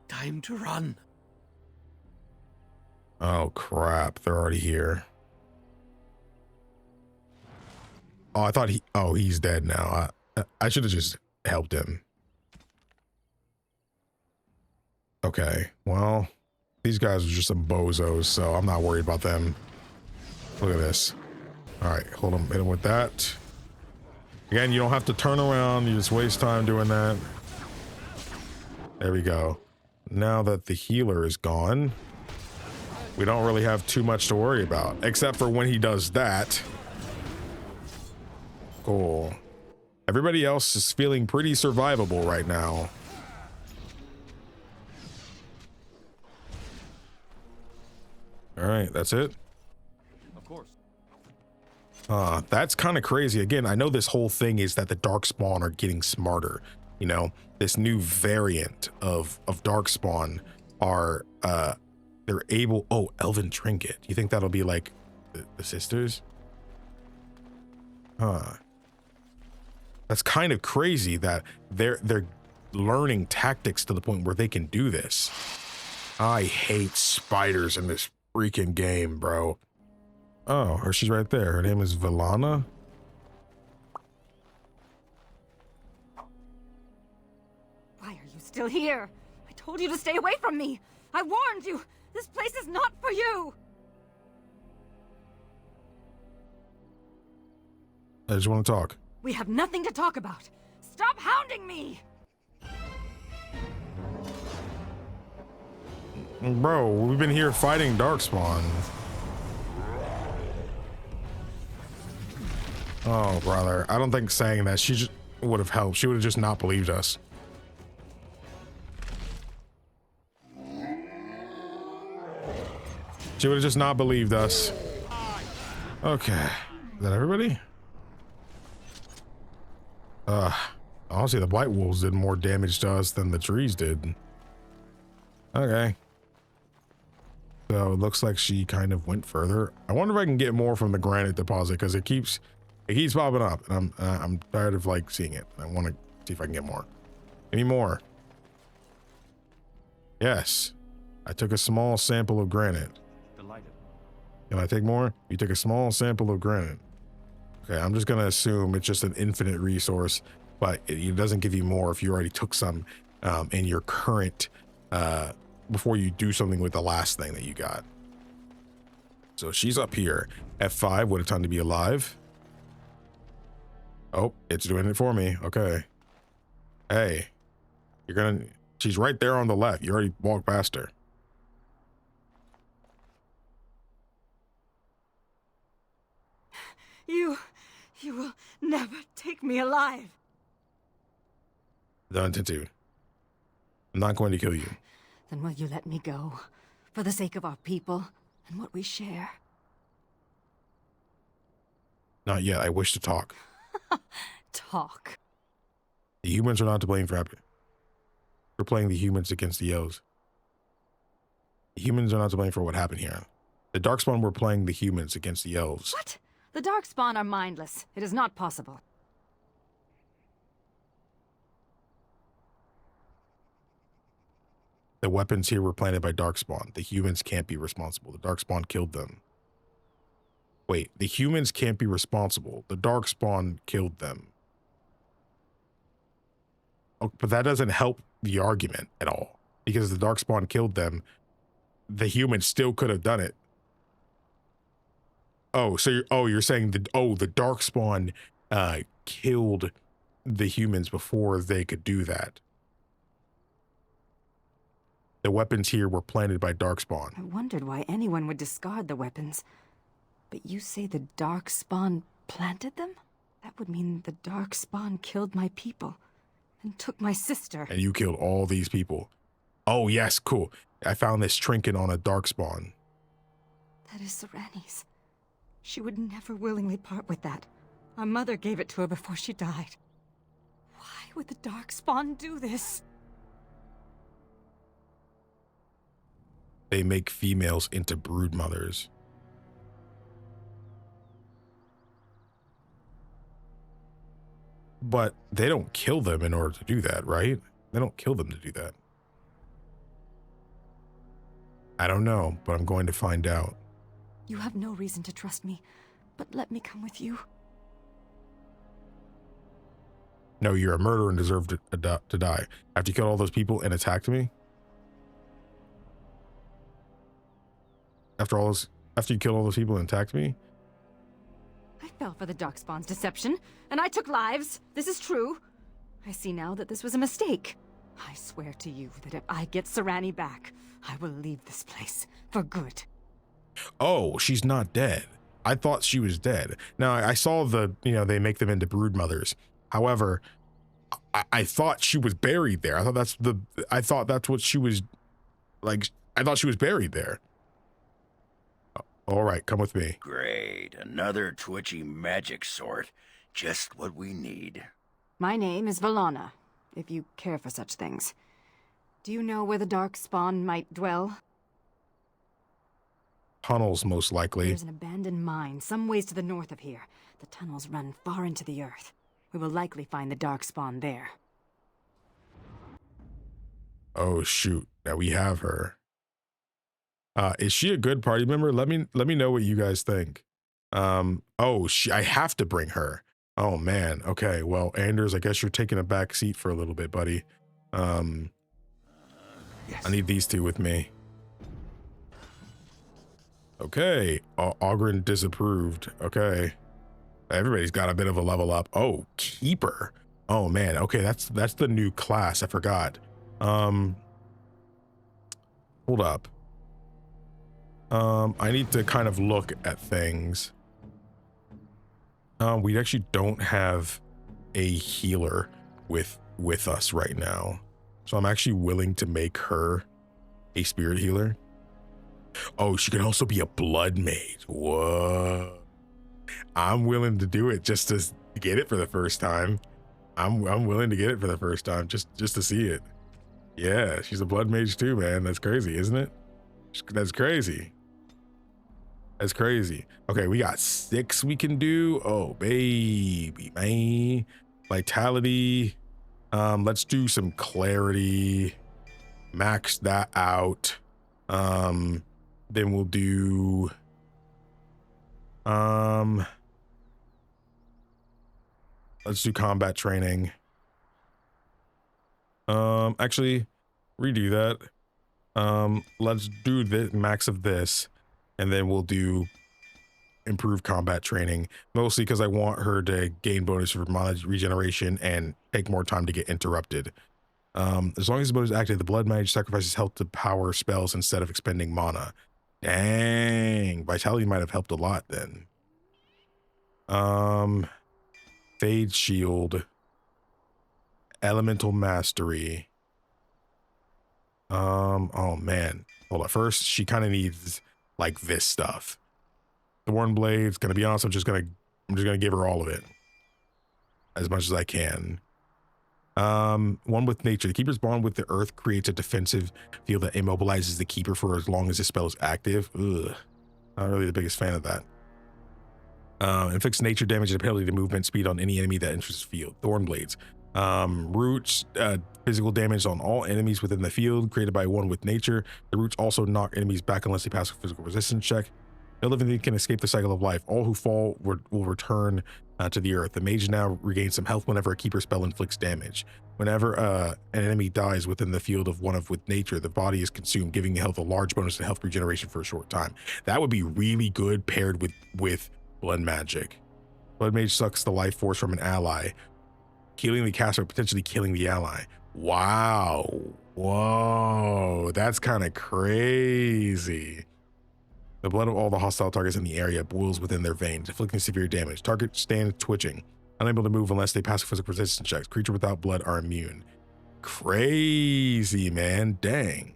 Time to run. Oh crap, they're already here. Oh, I thought he's dead now. I should have just helped him. Okay, well, these guys are just some bozos, so I'm not worried about them. Look at this. All right, hold him, hit him with that. Again, you don't have to turn around. You just waste time doing that. There we go. Now that the healer is gone, we don't really have too much to worry about, except for when he does that. Cool. Everybody else is feeling pretty survivable right now. All right, that's it. Of course. That's kind of crazy. Again, I know this whole thing is that the Darkspawn are getting smarter. You know, this new variant of Darkspawn are they're able. Oh, elven trinket. You think that'll be like the sisters? Huh. That's kind of crazy that they're learning tactics to the point where they can do this. I hate spiders in this freaking game, bro. Oh, she's right there. Her name is Villana. Why are you still here? I told you to stay away from me. I warned you. This place is not for you. I just want to talk. We have nothing to talk about. Stop hounding me. Bro, we've been here fighting Darkspawn. Oh, brother. I don't think saying that she just would have helped. She would have just not believed us. She would have just not believed us. Okay. Is that everybody? Honestly, the Blight Wolves did more damage to us than the trees did. Okay. So it looks like she kind of went further. I wonder if I can get more from the granite deposit because it keeps popping up, and I'm tired of like seeing it. I want to see if I can get more. Give me more. Yes, I took a small sample of granite. Delighted. Can I take more? You took a small sample of granite. Okay, I'm just gonna assume it's just an infinite resource, but it doesn't give you more if you already took some in your current before you do something with the last thing that you got. So she's up here. F5, what a time to be alive. Oh, it's doing it for me. Okay. Hey, she's right there on the left. You already walked past her. You will never take me alive. Don't intend to. I'm not going to kill you. Then will you let me go? For the sake of our people and what we share? Not yet. I wish to talk. Talk. The humans are not to blame for happening. We're playing the humans against the elves. The humans are not to blame for what happened here. The Darkspawn were playing the humans against the elves. What? The Darkspawn are mindless. It is not possible. The weapons here were planted by Darkspawn. The humans can't be responsible. The Darkspawn killed them. Wait, the humans can't be responsible. The Darkspawn killed them. Oh, but that doesn't help the argument at all. Because the Darkspawn killed them, the humans still could have done it. Oh, so you're saying the Darkspawn killed the humans before they could do that. The weapons here were planted by Darkspawn. I wondered why anyone would discard the weapons. But you say the Darkspawn planted them? That would mean the Darkspawn killed my people and took my sister. And you killed all these people. Oh, yes, cool. I found this trinket on a Darkspawn. That is Sereni's. She would never willingly part with that. Our mother gave it to her before she died. Why would the Darkspawn do this? They make females into brood mothers. But they don't kill them in order to do that, right? They don't kill them to do that. I don't know, but I'm going to find out. You have no reason to trust me, but let me come with you. No, you're a murderer and deserve to die. After you killed all those people and attacked me? After you killed all those people and attacked me? I fell for the Darkspawn's deception, and I took lives. This is true. I see now that this was a mistake. I swear to you that if I get Serani back, I will leave this place for good. Oh, she's not dead. I thought she was dead. Now, I saw they make them into brood mothers. However, I thought she was buried there. I thought that's what she was, like, I thought she was buried there. All right, come with me. Great, another twitchy magic sort. Just what we need. My name is Valana, if you care for such things. Do you know where the Darkspawn might dwell? Tunnels, most likely. There's an abandoned mine some ways to the north of here. The tunnels run far into the earth. We will likely find the Darkspawn there. Oh, shoot. Now we have her. Is she a good party member? Let me know what you guys think. I have to bring her. Oh man. Okay. Well, Anders, I guess you're taking a back seat for a little bit, buddy. Yes. I need these two with me. Okay. Ogren disapproved. Okay. Everybody's got a bit of a level up. Oh, Keeper. Oh man. Okay, that's the new class. I forgot. Hold up. I need to kind of look at things. We actually don't have a healer with us right now. So I'm actually willing to make her a spirit healer. Oh, she can also be a blood mage. Whoa. I'm willing to do it just to get it for the first time. I'm willing to get it for the first time just to see it. Yeah, she's a blood mage too, man. That's crazy, isn't it? That's crazy. That's crazy. Okay, we got 6 we can do. Oh, baby, man. Vitality. Let's do some clarity. Max that out. Then we'll do let's do combat training. Actually redo that. Let's do the max of this, and then we'll do improved combat training, mostly because I want her to gain bonus for mana regeneration and take more time to get interrupted. As long as the bonus is active, the blood mage sacrifices health to power spells instead of expending mana. Dang, vitality might have helped a lot then. Fade shield, elemental mastery. Oh man, hold on. First, she kind of needs like this stuff. Thorn blades. Gonna be honest, I'm just gonna give her all of it, as much as I can. One with nature. The keeper's bond with the earth creates a defensive field that immobilizes the keeper for as long as the spell is active. Ugh, not really the biggest fan of that. Inflicts nature damage and a penalty to movement speed on any enemy that enters the field. Thorn blades. Roots, physical damage on all enemies within the field created by one with nature. The roots also knock enemies back unless they pass a physical resistance check. No living thing can escape the cycle of life. All who fall will return to the earth. The mage now regains some health whenever a keeper spell inflicts damage. Whenever an enemy dies within the field of one with nature, the body is consumed, giving the health a large bonus to health regeneration for a short time. That would be really good paired with blood magic. Blood mage sucks the life force from an ally, killing the caster, potentially killing the ally. Wow. Whoa, that's kind of crazy. The blood of all the hostile targets in the area boils within their veins, inflicting severe damage. Target stands twitching, unable to move unless they pass physical resistance checks. Creature without blood are immune. Crazy, man. Dang.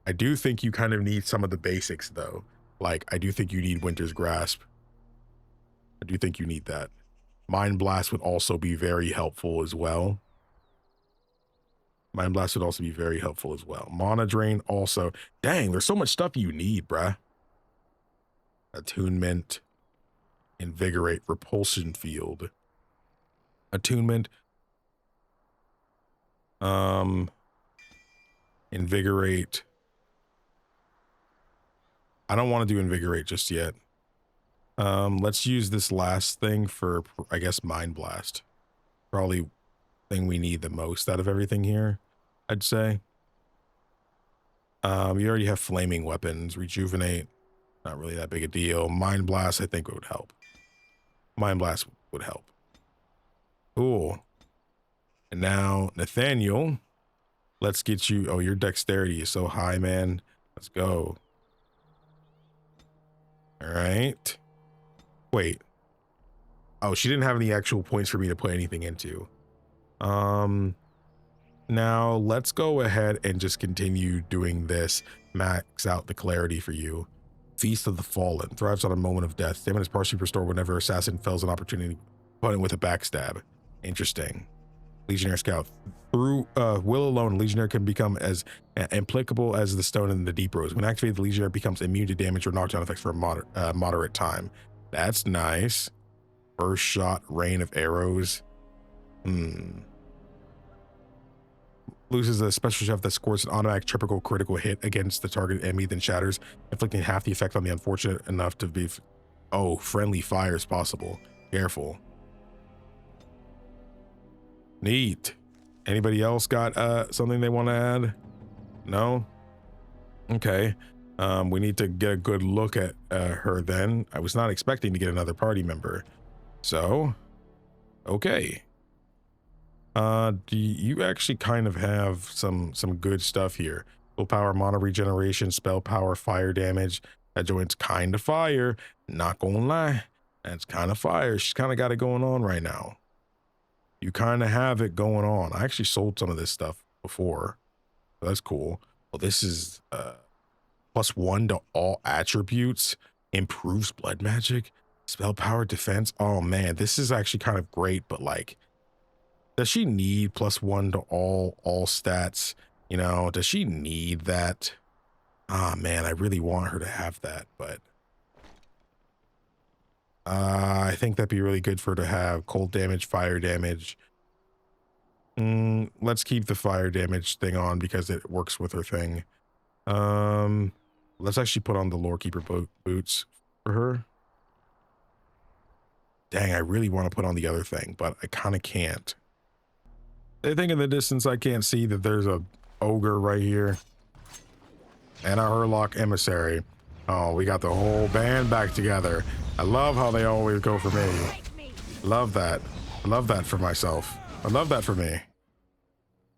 I do think you kind of need some of the basics, though. Like, I do think you need Winter's Grasp. I do think you need that. Mind Blast would also be very helpful as well. Mind Blast would also be very helpful as well. Mana Drain also. Dang, there's so much stuff you need, bruh. Attunement. Invigorate. Repulsion Field. Attunement. Invigorate. I don't want to do Invigorate just yet. Let's use this last thing for, I guess, Mind Blast. Probably thing we need the most out of everything here, I'd say. You already have flaming weapons. Rejuvenate, not really that big a deal. Mind Blast, I think it would help. Mind Blast would help. Cool. And now, Nathaniel, let's get you. Oh, your dexterity is so high, man. Let's go. All right. Wait. Oh, she didn't have any actual points for me to put anything into. Now let's go ahead and just continue doing this. Max out the clarity for you. Feast of the Fallen. Thrives on a moment of death. Stamina is partially restored whenever assassin fails an opportunity opponent with a backstab. Interesting. Legionnaire Scout. Through will alone, Legionnaire can become as implicable as the stone in the deep rose. When activated, the Legionnaire becomes immune to damage or knockdown effects for a moderate time. That's nice. First shot, rain of arrows. Loses a special shot that scores an automatic triple critical hit against the target enemy, then shatters, inflicting half the effect on the unfortunate enough to be. Oh, friendly fire is possible. Careful. Neat. Anybody else got something they want to add? No? Okay. We need to get a good look at her then. I was not expecting to get another party member. So, okay. Do you actually kind of have some good stuff here? Willpower, mana regeneration, spell power, fire damage. That joint's kind of fire. Not gonna lie. That's kind of fire. She's kind of got it going on right now. You kind of have it going on. I actually sold some of this stuff before. So that's cool. Well, this is +1 to all attributes. Improves blood magic. Spell power, defense. Oh man, this is actually kind of great, but like, does she need +1 to all stats? You know, does she need that? Ah man, I really want her to have that, but I think that'd be really good for her to have. Cold damage, fire damage. Let's keep the fire damage thing on because it works with her thing. Let's actually put on the Lorekeeper boots for her. Dang, I really want to put on the other thing, but I kind of can't. I think in the distance I can't see that there's a ogre right here and a Hurlock emissary. Oh, we got the whole band back together. I love how they always go for me. Love that. I love that for myself. I love that for me.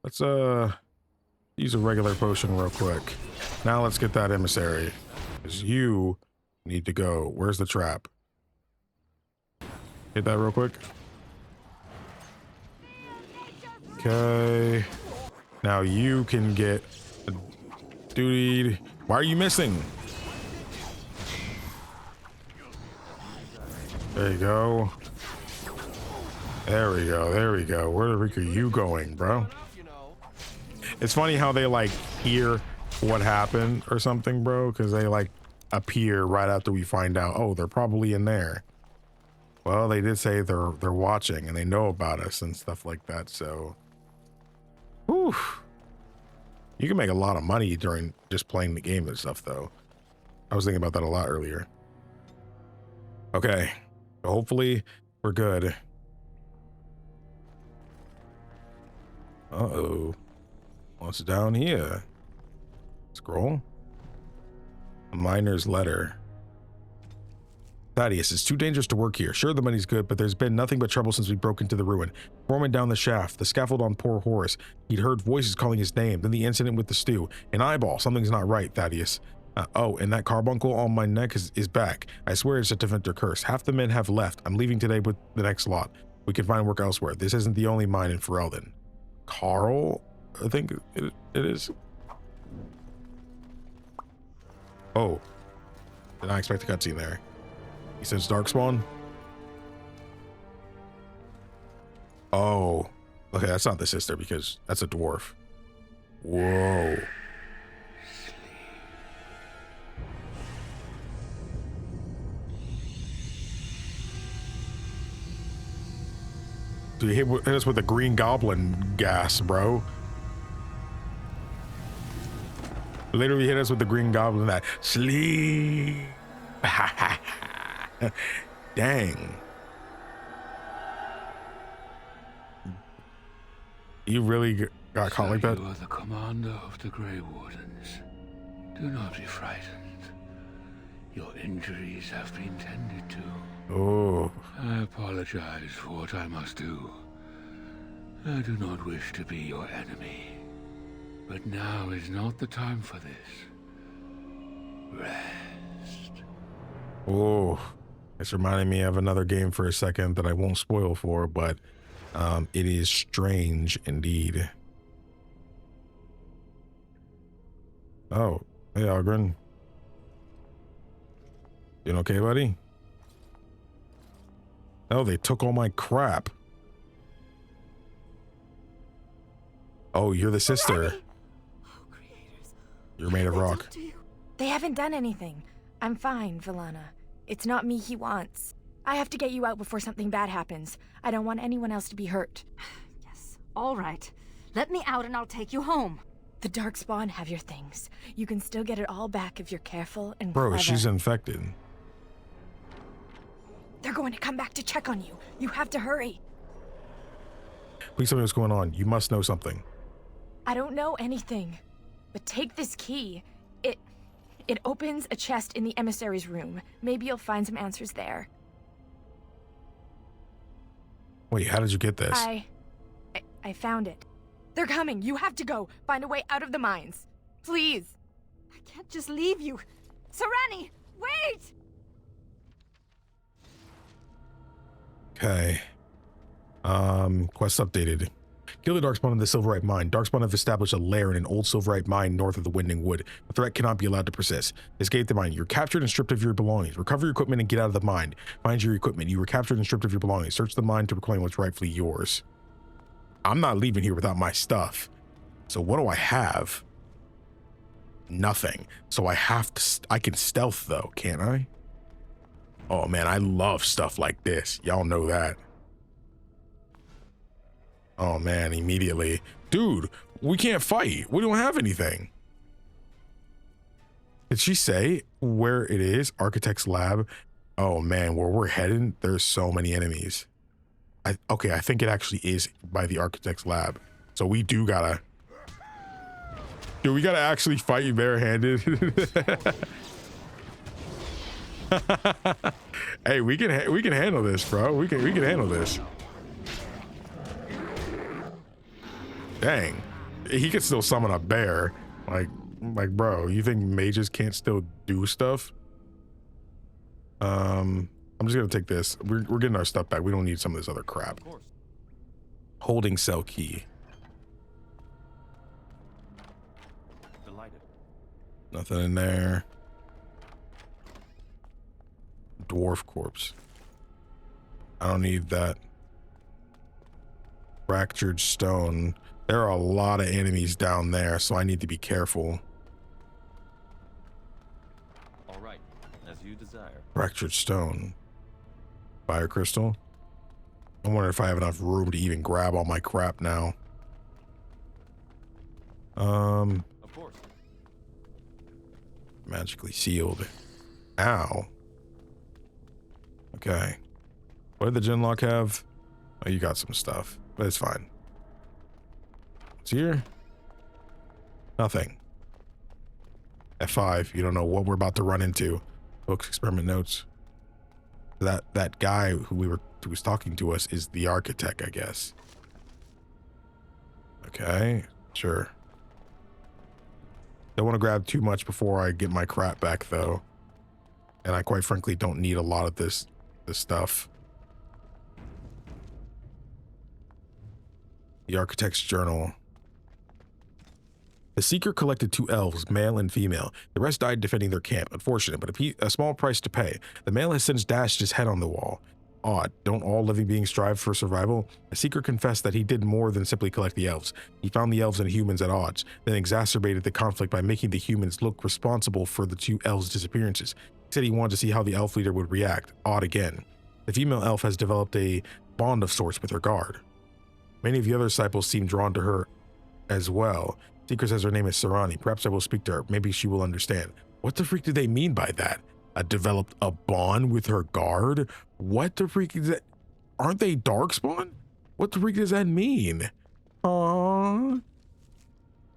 Let's use a regular potion real quick. Now let's get that emissary, because you need to go. Where's the trap? Hit that real quick. Okay. Now you can get duty. Why are you missing? There you go. There we go. There we go. Where the freak are you going, bro? It's funny how they like hear what happened or something, bro, because they like appear right after we find out, oh, they're probably in there. Well, they did say they're watching and they know about us and stuff like that, so whew. You can make a lot of money during just playing the game and stuff, though. I was thinking about that a lot earlier. Okay, so hopefully we're good. Uh-oh. What's down here? Scroll. A miner's letter. Thaddeus, it's too dangerous to work here. Sure, the money's good, but there's been nothing but trouble since we broke into the ruin. Foreman down the shaft, the scaffold on poor Horace. He'd heard voices calling his name, then the incident with the stew. An eyeball, something's not right, Thaddeus. Oh, and that carbuncle on my neck is back. I swear it's a Defender curse. Half the men have left. I'm leaving today with the next lot. We can find work elsewhere. This isn't the only mine in Ferelden. Carl? I think it is. Oh. Did not expect a cutscene there. He says Darkspawn. Oh. Okay, that's not the sister because that's a dwarf. Whoa. Dude, hit us with the green goblin gas, bro. Literally hit us with the green goblin that sleep. Dang. You really got caught like that? You are the commander of the Grey Wardens. Do not be frightened. Your injuries have been tended to. Oh. I apologize for what I must do. I do not wish to be your enemy. But now is not the time for this. Rest. Oh. It's reminding me of another game for a second that I won't spoil for, but it is strange indeed. Oh, hey Ogren. Doing okay, buddy? Oh, they took all my crap. Oh, you're the sister. You're made of rock. They haven't done anything. I'm fine, Villana. It's not me he wants. I have to get you out before something bad happens. I don't want anyone else to be hurt. Yes, all right. Let me out and I'll take you home. The Darkspawn have your things. You can still get it all back if you're careful and Bro, clever. she's infected. They're going to come back to check on you. You have to hurry. Please tell me what's going on. You must know something. I don't know anything. But take this key. It opens a chest in the emissary's room. Maybe you'll find some answers there. Wait, how did you get this? I found it. They're coming. You have to go. Find a way out of the mines. Please. I can't just leave you. Sarani, wait! Okay. Quest updated. Kill the Darkspawn in the Silverite mine. Darkspawn have established a lair in an old Silverite mine north of the Wending Wood. The threat cannot be allowed to persist. Escape the mine. You're captured and stripped of your belongings. Recover your equipment and get out of the mine. Find your equipment. You were captured and stripped of your belongings. Search the mine to reclaim what's rightfully yours. I'm not leaving here without my stuff. So what do I have? Nothing. So I have to, I can stealth though, can't I? Oh man, I love stuff like this. Y'all know that. Oh man, immediately. Dude, we can't fight. We don't have anything. Did she say where it is? Architect's lab. Oh man, where we're heading, there's so many enemies. Okay, I think it actually is by the Architect's lab. So we do gotta... Dude, we gotta actually fight barehanded. Hey, we can handle this, bro. We can handle this. Dang, he could still summon a bear. Like bro, you think mages can't still do stuff? I'm just gonna take this. We're getting our stuff back. We don't need some of this other crap. Holding cell key. Delighted. Nothing in there. Dwarf corpse. I don't need that. Fractured stone. There are a lot of enemies down there, so I need to be careful. All right, as you desire. Fractured stone. Fire crystal. I wonder if I have enough room to even grab all my crap now. Of course. Magically sealed. Ow. Okay. What did the Genlock have? Oh, you got some stuff, but it's fine. What's here? Nothing. F5. You don't know what we're about to run into. Books, experiment notes. That guy who was talking to us is the architect, I guess. Okay, sure. Don't want to grab too much before I get my crap back though. And I quite frankly don't need a lot of this stuff. The architect's journal. The seeker collected 2 elves, male and female. The rest died defending their camp. Unfortunate, but a small price to pay. The male has since dashed his head on the wall. Odd, don't all living beings strive for survival? The seeker confessed that he did more than simply collect the elves. He found the elves and humans at odds, then exacerbated the conflict by making the humans look responsible for the 2 elves' disappearances. He said he wanted to see how the elf leader would react. Odd again. The female elf has developed a bond of sorts with her guard. Many of the other disciples seem drawn to her as well. Seeker says her name is Sarani. Perhaps I will speak to her. Maybe she will understand. What the freak do they mean by that? Developed a bond with her guard? What the freak is that? Aren't they Darkspawn? What the freak does that mean? Aww.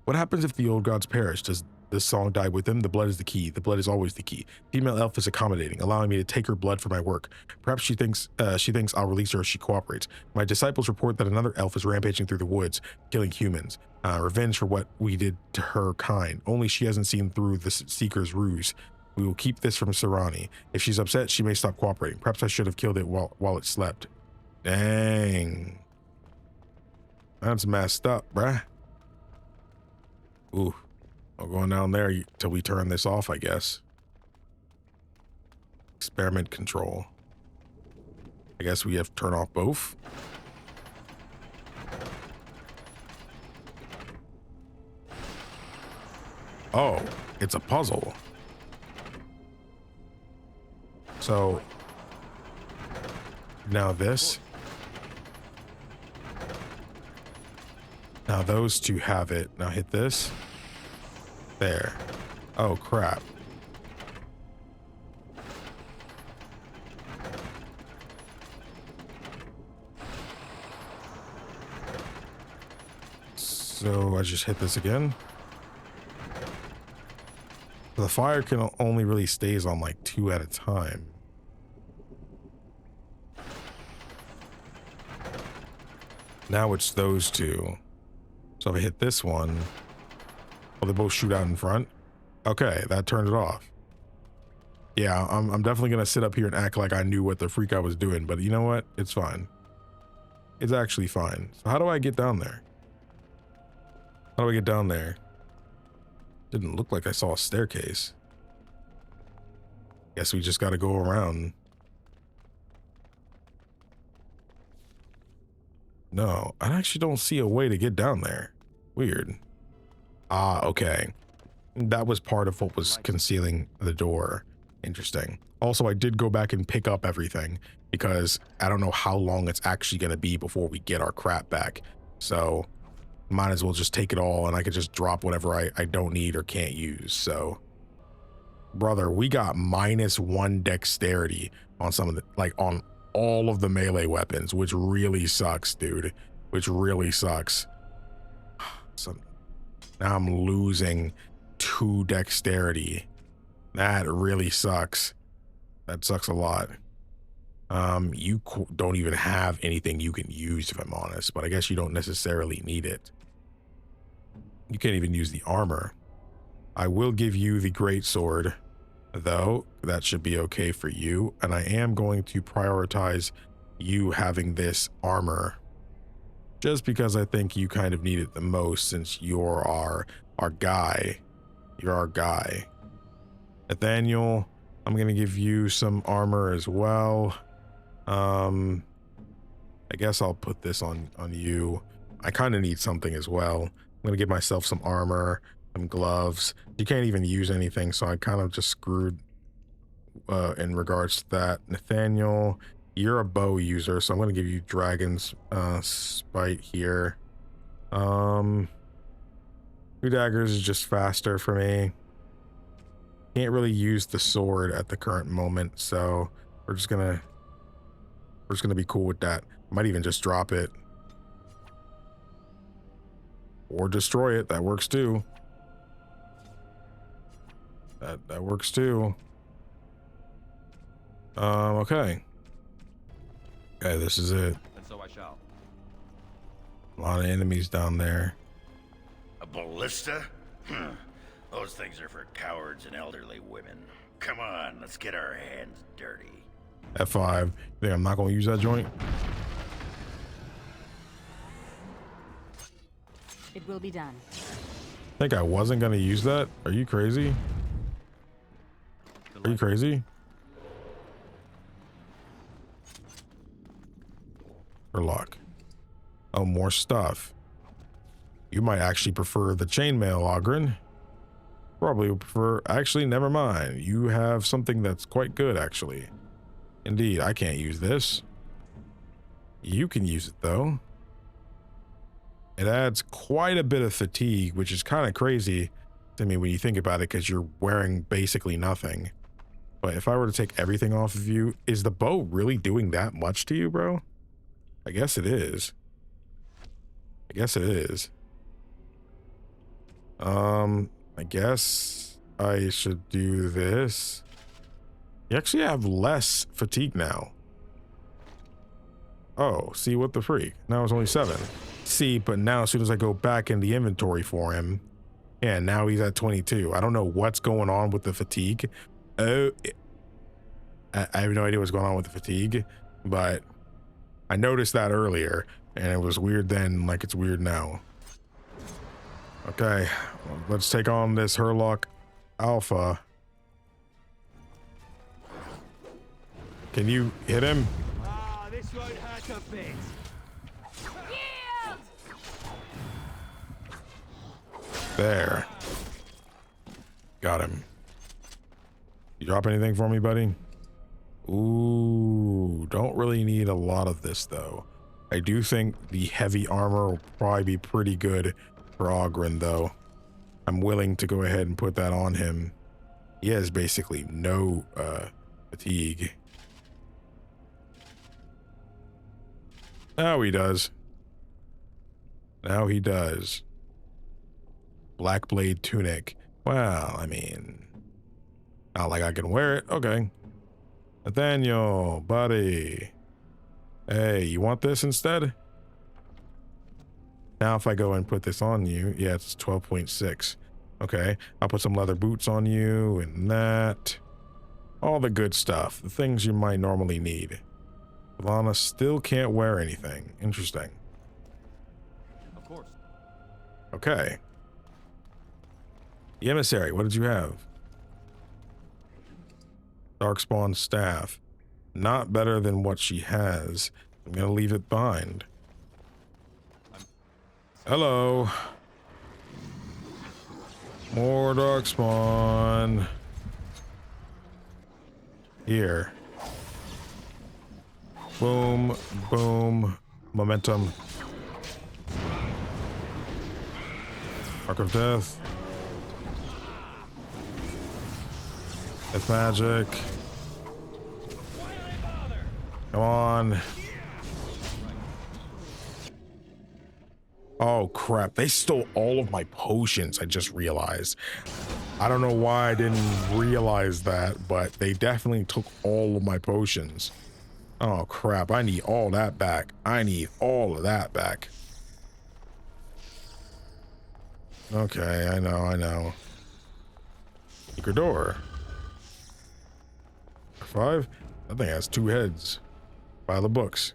What happens if the old gods perish? Does this song die with them? The blood is the key. The blood is always the key. Female elf is accommodating, allowing me to take her blood for my work. Perhaps she thinks I'll release her if she cooperates. My disciples report that another elf is rampaging through the woods, killing humans. Revenge for what we did to her kind. Only she hasn't seen through the seeker's ruse. We will keep this from Sarani. If she's upset, she may stop cooperating. Perhaps I should have killed it while it slept. Dang. That's messed up, bruh. Ooh. I'm going down there till we turn this off, I guess. Experiment control. I guess we have to turn off both. Oh, it's a puzzle. So now this. Now those 2 have it. Now hit this. There. Oh, crap. So I just hit this again. The fire can only really stays on like 2 at a time. Now it's those 2. So if I hit this one, will they both shoot out in front? Okay, that turned it off. Yeah, I'm definitely gonna sit up here and act like I knew what the freak I was doing, but you know what? It's fine. It's actually fine. So how do I get down there? How do I get down there? Didn't look like I saw a staircase. Guess we just gotta go around. No, I actually don't see a way to get down there. Weird. Ah, okay. That was part of what was concealing the door. Interesting. Also, I did go back and pick up everything because I don't know how long it's actually going to be before we get our crap back. So might as well just take it all and I could just drop whatever I don't need or can't use. So brother, we got -1 dexterity on some of the, like on all of the melee weapons, which really sucks, dude. Which really sucks. So now I'm losing 2 dexterity. That really sucks. That sucks a lot. You don't even have anything you can use, if I'm honest, but I guess you don't necessarily need it. You can't even use the armor. I will give you the greatsword, though. That should be okay for you. And I am going to prioritize you having this armor, just because I think you kind of need it the most, since you're our guy. You're our guy. Nathaniel, I'm gonna give you some armor as well. I guess I'll put this on you. I kind of need something as well. I'm gonna give myself some armor, some gloves. You can't even use anything, so I kind of just screwed in regards to that. Nathaniel, you're a bow user, so I'm gonna give you Dragon's Spite here. 2 daggers is just faster for me. Can't really use the sword at the current moment, so we're just gonna be cool with that. Might even just drop it or destroy it. That works too. That works too. Okay, Okay, this is it. And so I shall. A lot of enemies down there. A ballista? Those things are for cowards and elderly women. Come on, let's get our hands dirty. F5. You think I'm not gonna use that joint? It will be done. Think I wasn't gonna use that? Are you crazy? Are you crazy? Or lock. Oh, more stuff. You might actually prefer the chainmail, Ogren. Probably would prefer. Actually, never mind. You have something that's quite good, actually. Indeed, I can't use this. You can use it, though. It adds quite a bit of fatigue, which is kind of crazy to me when you think about it, because you're wearing basically nothing. But if I were to take everything off of you, is the bow really doing that much to you, bro? I guess it is. I guess it is. I guess I should do this. You actually have less fatigue now. Oh, see, what the freak? Now it's only 7. See, but now as soon as I go back in the inventory for him, yeah, now he's at 22. I don't know what's going on with the fatigue. Oh, I have no idea what's going on with the fatigue, but I noticed that earlier, and it was weird then, like it's weird now. Okay, well, let's take on this Herlock Alpha. Can you hit him? Ah, this won't hurt a bit. There. Got him. You drop anything for me, buddy? Ooh, don't really need a lot of this, though. I do think the heavy armor will probably be pretty good for Ogren, though. I'm willing to go ahead and put that on him. He has basically no fatigue. Now he does. Now he does. Black blade tunic. Well, I mean, not like I can wear it. Okay. Nathaniel, buddy. Hey, you want this instead? Now if I go and put this on you, yeah, it's 12.6. Okay, I'll put some leather boots on you and that. All the good stuff, the things you might normally need. Lana still can't wear anything. Interesting. Of course. Okay. The emissary, what did you have? Darkspawn staff. Not better than what she has. I'm gonna leave it behind. Hello. More Darkspawn. Here. Boom, boom, momentum. Arc of Death. Death magic. Come on. Oh crap, they stole all of my potions, I just realized. I don't know why I didn't realize that, but they definitely took all of my potions. Oh crap, I need all that back. I need all of that back. Okay, I know. Secret door. 5? That thing has 2 heads. By the books.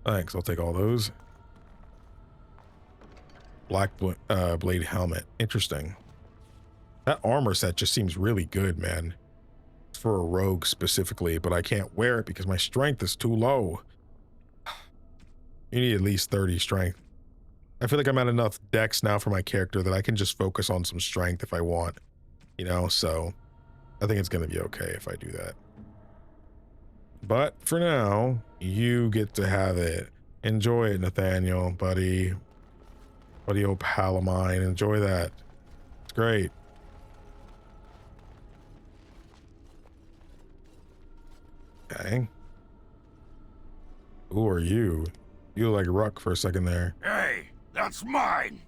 Thanks, I'll take all those. Black blade helmet. Interesting. That armor set just seems really good, man. For a rogue specifically, but I can't wear it because my strength is too low. You need at least 30 strength. I feel like I'm at enough dex now for my character that I can just focus on some strength if I want, you know, so I think it's gonna be okay if I do that. But for now, you get to have it. Enjoy it, Nathaniel, buddy. Buddy old pal of mine, enjoy that. It's great. Okay. Who are you? You look like Ruck for a second there. Hey, that's mine!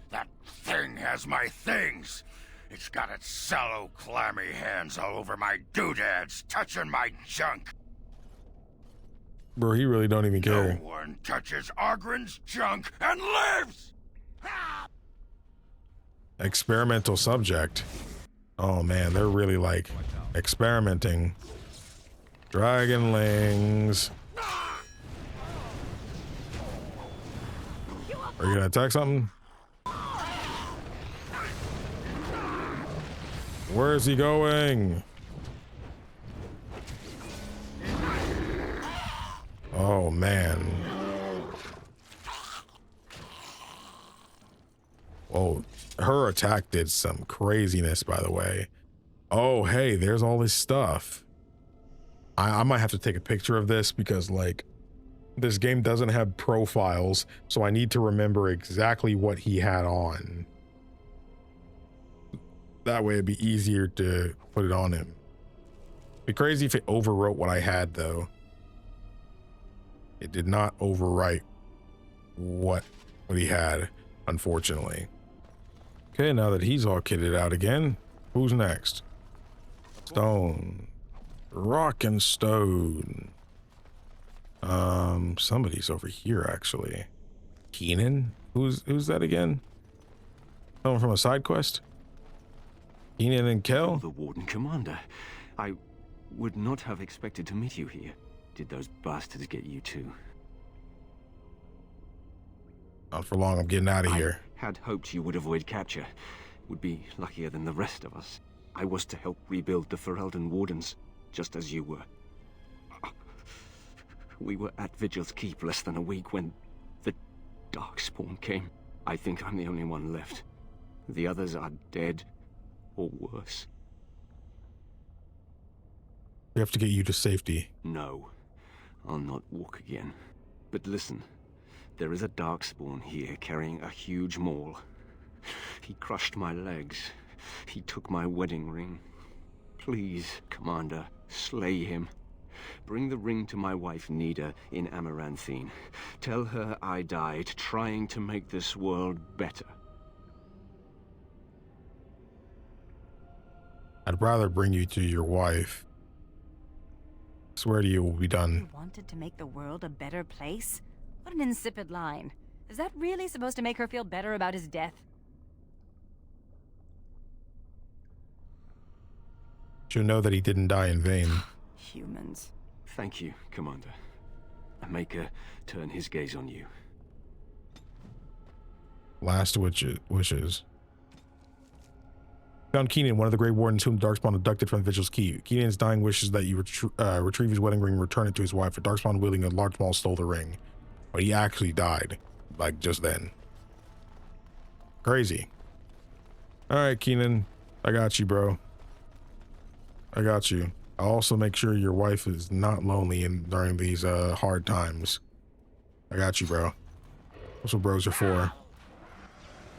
That thing has my things! It's got its sallow, clammy hands all over my doodads, touching my junk! Bro, he really don't even care. No one touches Argren's junk and lives! Experimental subject. Oh man, they're really like experimenting. Dragonlings. Are you gonna attack something? Where is he going? Oh man. Oh, her attack did some craziness, by the way. Oh, hey, there's all this stuff. I might have to take a picture of this because, like, this game doesn't have profiles, so I need to remember exactly what he had on. That way it'd be easier to put it on him. Be crazy if it overwrote what I had, though. It did not overwrite what he had, unfortunately. Okay, now that he's all kitted out again, who's next? Stone. Rock and stone. Somebody's over here, actually. Keenan? Who's that again? Someone from a side quest? Keenan and Kel? The Warden Commander. I would not have expected to meet you here. Did those bastards get you too? Not for long, I'm getting out of here. I had hoped you would avoid capture. Would be luckier than the rest of us. I was to help rebuild the Ferelden Wardens, just as you were. We were at Vigil's Keep less than a week when the Darkspawn came. I think I'm the only one left. The others are dead, or worse. We have to get you to safety. No, I'll not walk again. But listen, there is a Darkspawn here carrying a huge maul. He crushed my legs. He took my wedding ring. Please, Commander, slay him. Bring the ring to my wife Nida in Amaranthine. Tell her I died trying to make this world better. I'd rather bring you to your wife. Swear to you, will be done. You wanted to make the world a better place? What an insipid line. Is that really supposed to make her feel better about his death? She'll know that he didn't die in vain. Humans. Thank you, Commander. Maker turn his gaze on you. Last wishes. Found Keenan, one of the Grey Wardens whom Darkspawn abducted from Vigil's Keep. Keenan's dying wishes that you retrieve his wedding ring and return it to his wife. A Darkspawn wielding a large maul stole the ring. But he actually died. Like, just then. Crazy. Alright, Keenan. I got you, bro. I got you. I'll also make sure your wife is not lonely during these hard times. I got you, bro. That's what bros are for.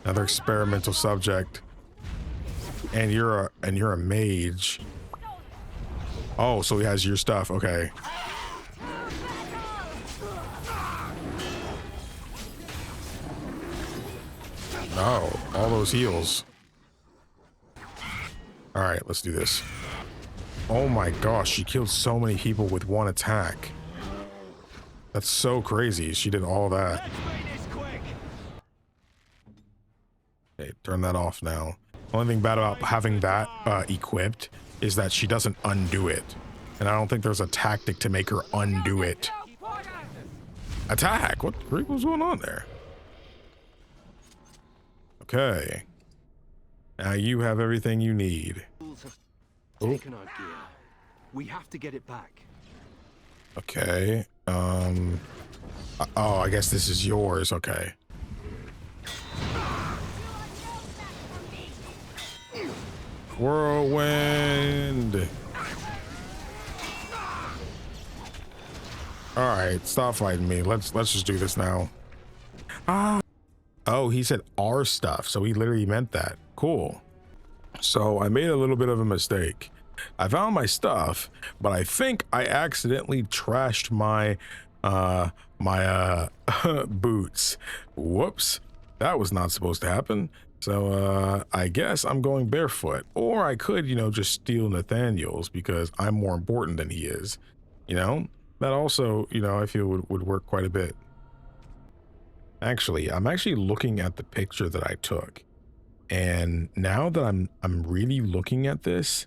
Another experimental subject. And you're a mage. Oh, so he has your stuff. Okay. Oh, all those heals. All right, let's do this. Oh my gosh, she killed so many people with one attack. That's so crazy. She did all that. Okay, turn that off now. Only thing bad about having that equipped is that she doesn't undo it. And I don't think there's a tactic to make her undo it. Attack! What was going on there? Okay. Now you have everything you need. Taken our gear. We have to get it back. Okay. Oh, I guess this is yours. Okay. Whirlwind. All right, stop fighting me. Let's just do this now. Ah. Oh, he said our stuff, so he literally meant that. Cool. So I made a little bit of a mistake. I found my stuff, but I think I accidentally trashed my boots. Whoops. That was not supposed to happen. So I guess I'm going barefoot, or I could, just steal Nathaniel's because I'm more important than he is, That also, you know, I feel would work quite a bit. Actually, I'm actually looking at the picture that I took. And now that I'm really looking at this,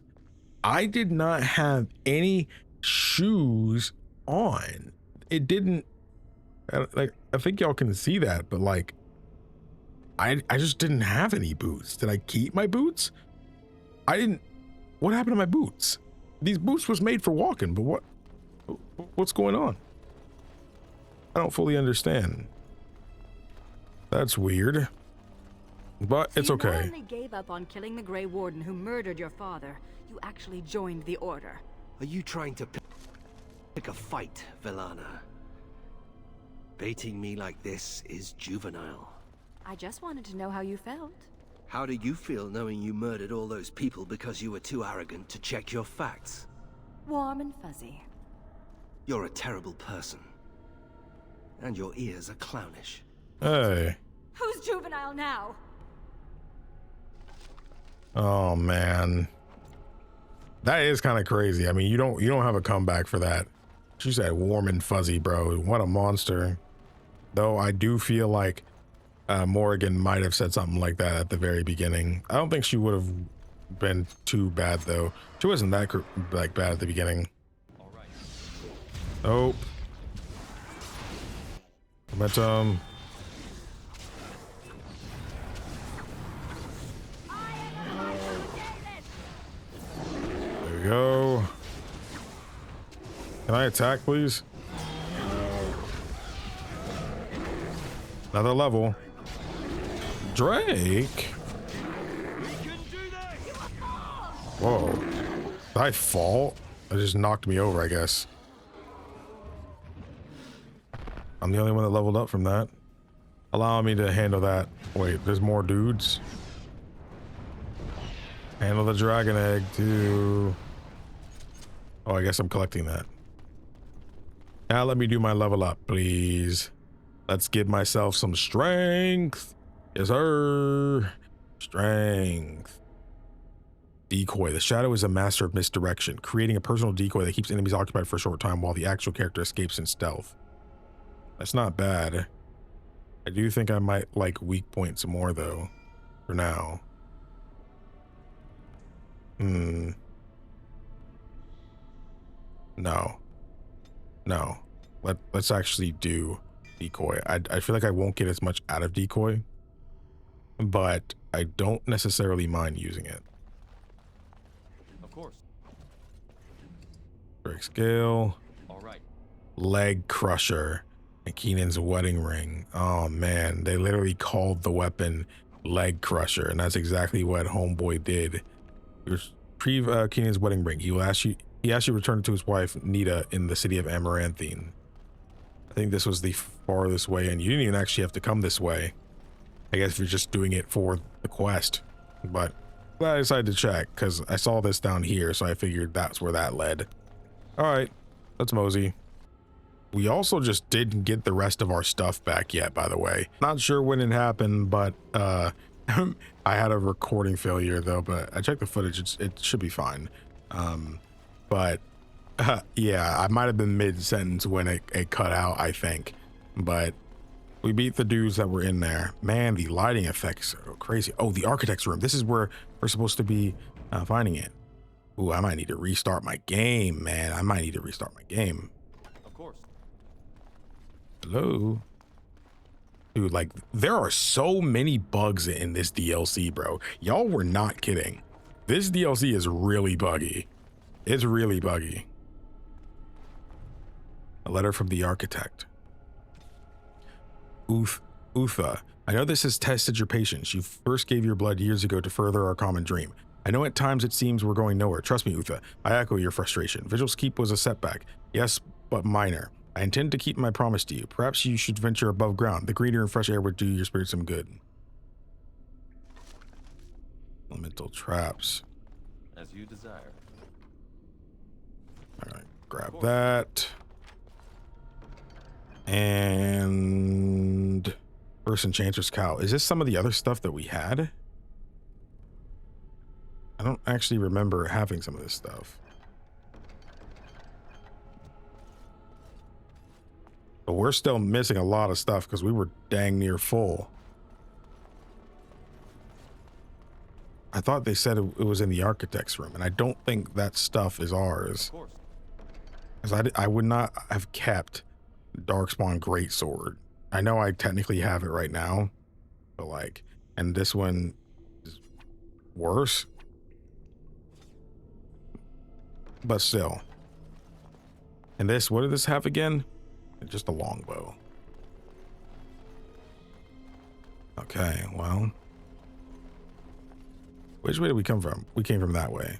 I did not have any shoes on. It didn't, like, I think y'all can see that, but like, I just didn't have any boots. Did I keep my boots? I didn't. What happened to my boots? These boots was made for walking, but what's going on? I don't fully understand. That's weird, but it's okay. You not only gave up on killing the Grey Warden who murdered your father, you actually joined the Order. Are you trying to pick a fight, Velana? Baiting me like this is juvenile. I just wanted to know how you felt. How do you feel knowing you murdered all those people because you were too arrogant to check your facts? Warm and fuzzy. You're a terrible person. And your ears are clownish. Hey. Who's juvenile now? Oh man. That is kind of crazy. I mean, you don't have a comeback for that. She said warm and fuzzy, bro. What a monster. Though I do feel like Morrigan might have said something like that at the very beginning. I don't think she would have been too bad though. She wasn't that like bad at the beginning. Nope. Momentum. There we go. Can I attack, please? Another level. Drake? Whoa. Did I fall? It just knocked me over, I guess. I'm the only one that leveled up from that. Allow me to handle that. Wait, there's more dudes. Handle the dragon egg too. Oh, I guess I'm collecting that. Now let me do my level up, please. Let's give myself some strength. Yes, sir. Strength. Decoy. The shadow is a master of misdirection, creating a personal decoy that keeps enemies occupied for a short time while the actual character escapes in stealth. That's not bad. I do think I might like weak points more though, for now. No. Let's actually do decoy. I feel like I won't get as much out of decoy, but I don't necessarily mind using it. Of course. Break scale. All right. Leg crusher and Keenan's wedding ring. Oh man, they literally called the weapon leg crusher, and that's exactly what homeboy did. Retrieve Keenan's wedding ring. He asked you to return it to his wife Nita in the city of Amaranthine. I think this was the farthest way, and you didn't even actually have to come this way. I guess if you're just doing it for the quest, but I decided to check because I saw this down here, so I figured that's where that led. All right, let's mosey. We also just didn't get the rest of our stuff back yet, by the way. Not sure when it happened, but I had a recording failure though, but I checked the footage. It should be fine. But yeah, I might have been mid-sentence when it cut out, I think. But we beat the dudes that were in there. Man, the lighting effects are crazy. Oh, the architect's room. This is where we're supposed to be finding it. Ooh, I might need to restart my game, man. I might need to restart my game. Of course. Hello? Dude, like, there are so many bugs in this DLC, bro. Y'all were not kidding. This DLC is really buggy. It's really buggy. A letter from the architect. Utha, I know this has tested your patience. You first gave your blood years ago to further our common dream. I know at times it seems we're going nowhere. Trust me, Utha. I echo your frustration. Vigil's keep was a setback. Yes, but minor. I intend to keep my promise to you. Perhaps you should venture above ground. The greener and fresh air would do your spirit some good. Elemental traps. As you desire. All right, grab that. And First Enchanter's Cow. Is this some of the other stuff that we had? I don't actually remember having some of this stuff. But we're still missing a lot of stuff because we were dang near full. I thought they said it was in the architect's room, and I don't think that stuff is ours. Because I would not have kept Darkspawn Greatsword. I know I technically have it right now, but like, and this one is worse. But still. And this, what did this have again? Just a longbow. Okay, well. Which way did we come from? We came from that way.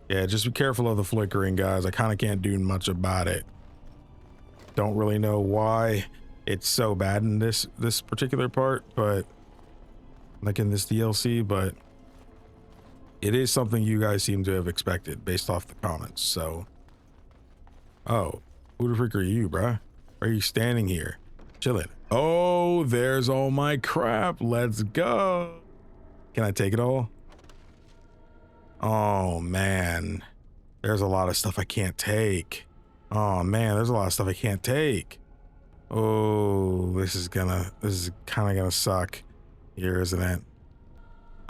Yeah, just be careful of the flickering, guys. I kind of can't do much about it. Don't really know why it's so bad in this particular part, but like in this DLC, but it is something you guys seem to have expected based off the comments. So, oh, who the freak are you, bruh? Why are you standing here chilling? Oh, there's all my crap. Let's go. Can I take it all? Oh man, there's a lot of stuff I can't take. Oh man, there's a lot of stuff I can't take. Oh, this is kind of gonna suck here, isn't it?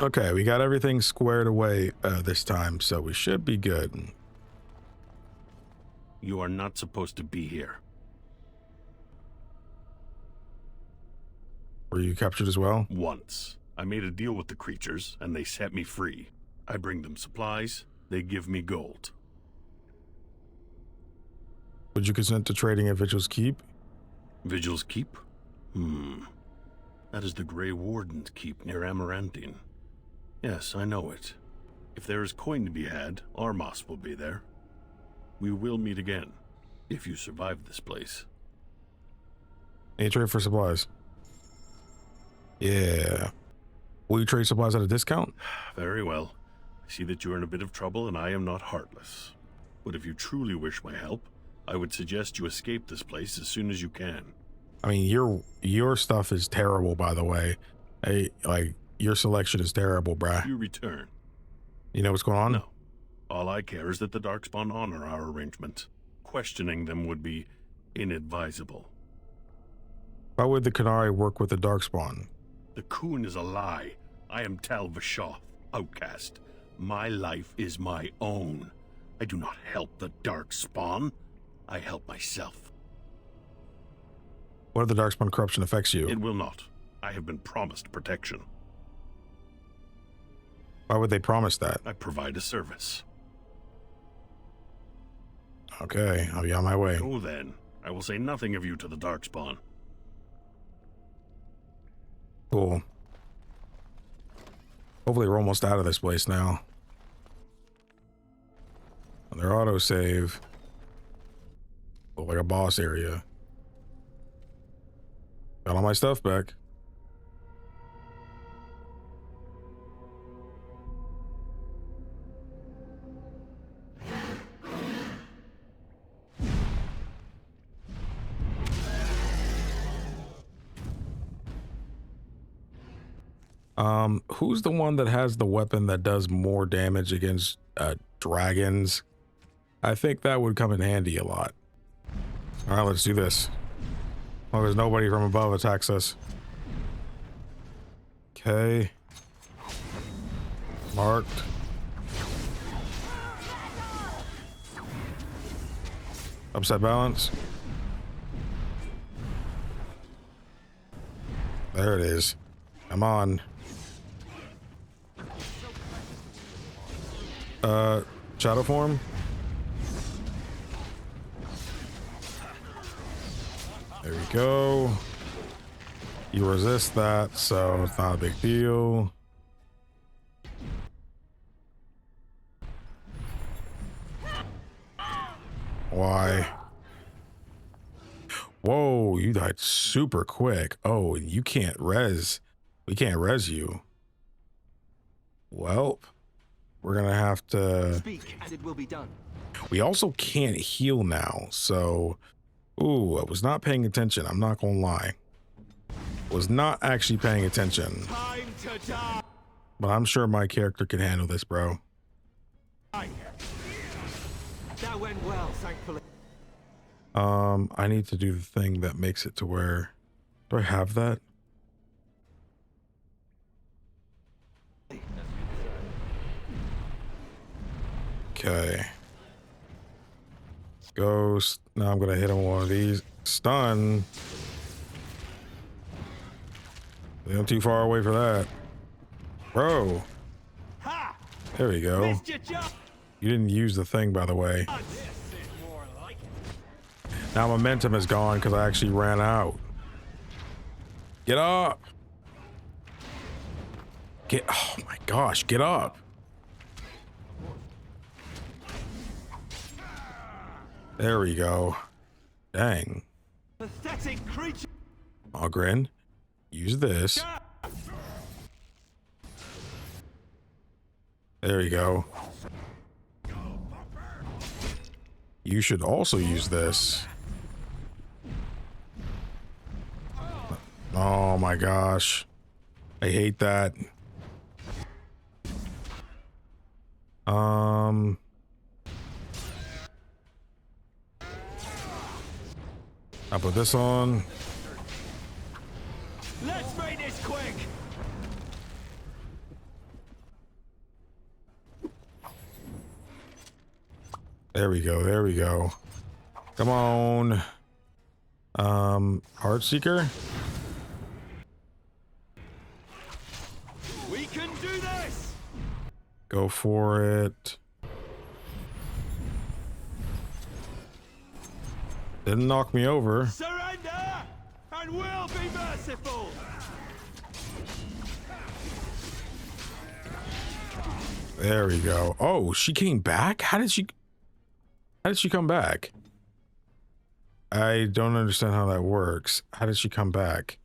Okay, we got everything squared away this time, so we should be good. You are not supposed to be here. Were you captured as well? Once. I made a deal with the creatures, and they set me free. I bring them supplies, they give me gold. Would you consent to trading at Vigil's Keep? Vigil's Keep? That is the Grey Wardens' keep near Amaranthine. Yes, I know it. If there is coin to be had, Armos will be there. We will meet again, if you survive this place. Any trade for supplies? Yeah. Will you trade supplies at a discount? Very well. I see that you are in a bit of trouble, and I am not heartless. But if you truly wish my help, I would suggest you escape this place as soon as you can. I mean, your stuff is terrible, by the way. Hey, like, your selection is terrible, bruh. You return. You know what's going on? No. All I care is that the Darkspawn honor our arrangement. Questioning them would be inadvisable. Why would the Canary work with the Darkspawn? The Coon is a lie. I am Tal Vashoth, outcast. My life is my own. I do not help the Darkspawn. I help myself. What if the Darkspawn corruption affects you? It will not. I have been promised protection. Why would they promise that? I provide a service. Okay, I'll be on my way. Oh then, I will say nothing of you to the Darkspawn. Cool. Hopefully we're almost out of this place now. On their autosave. Look like a boss area. Got all my stuff back. Who's the one that has the weapon that does more damage against dragons? I think that would come in handy a lot. All right, let's do this. As long as nobody from above attacks us. Okay. Marked. Upside balance. There it is. Come on. Shadow form. There we go. You resist that, so it's not a big deal. Why? Whoa, you died super quick. Oh, and you can't res. We can't res you. Well, we're gonna have to Speak, and it will be done. We also can't heal now, so ooh, I was not paying attention. I'm not gonna lie. Was not actually paying attention. Time to die. But I'm sure my character can handle this, bro. That went well, thankfully. I need to do the thing that makes it to where, do I have that? Okay. Ghost. Now I'm gonna hit him with one of these. Stun. I'm too far away for that. Bro. There we go. You didn't use the thing, by the way. Now momentum is gone because I actually ran out. Get up. Oh my gosh, get up. There we go. Dang. Pathetic creature. Ogren, use this. There you go. You should also use this. Oh my gosh. I hate that. I'll put this on. Let's make this quick. There we go. There we go. Come on. Heartseeker. We can do this. Go for it. Didn't knock me over. Surrender, and we'll be merciful. There we go. Oh, she came back? How did she come back? I don't understand how that works. How did she come back?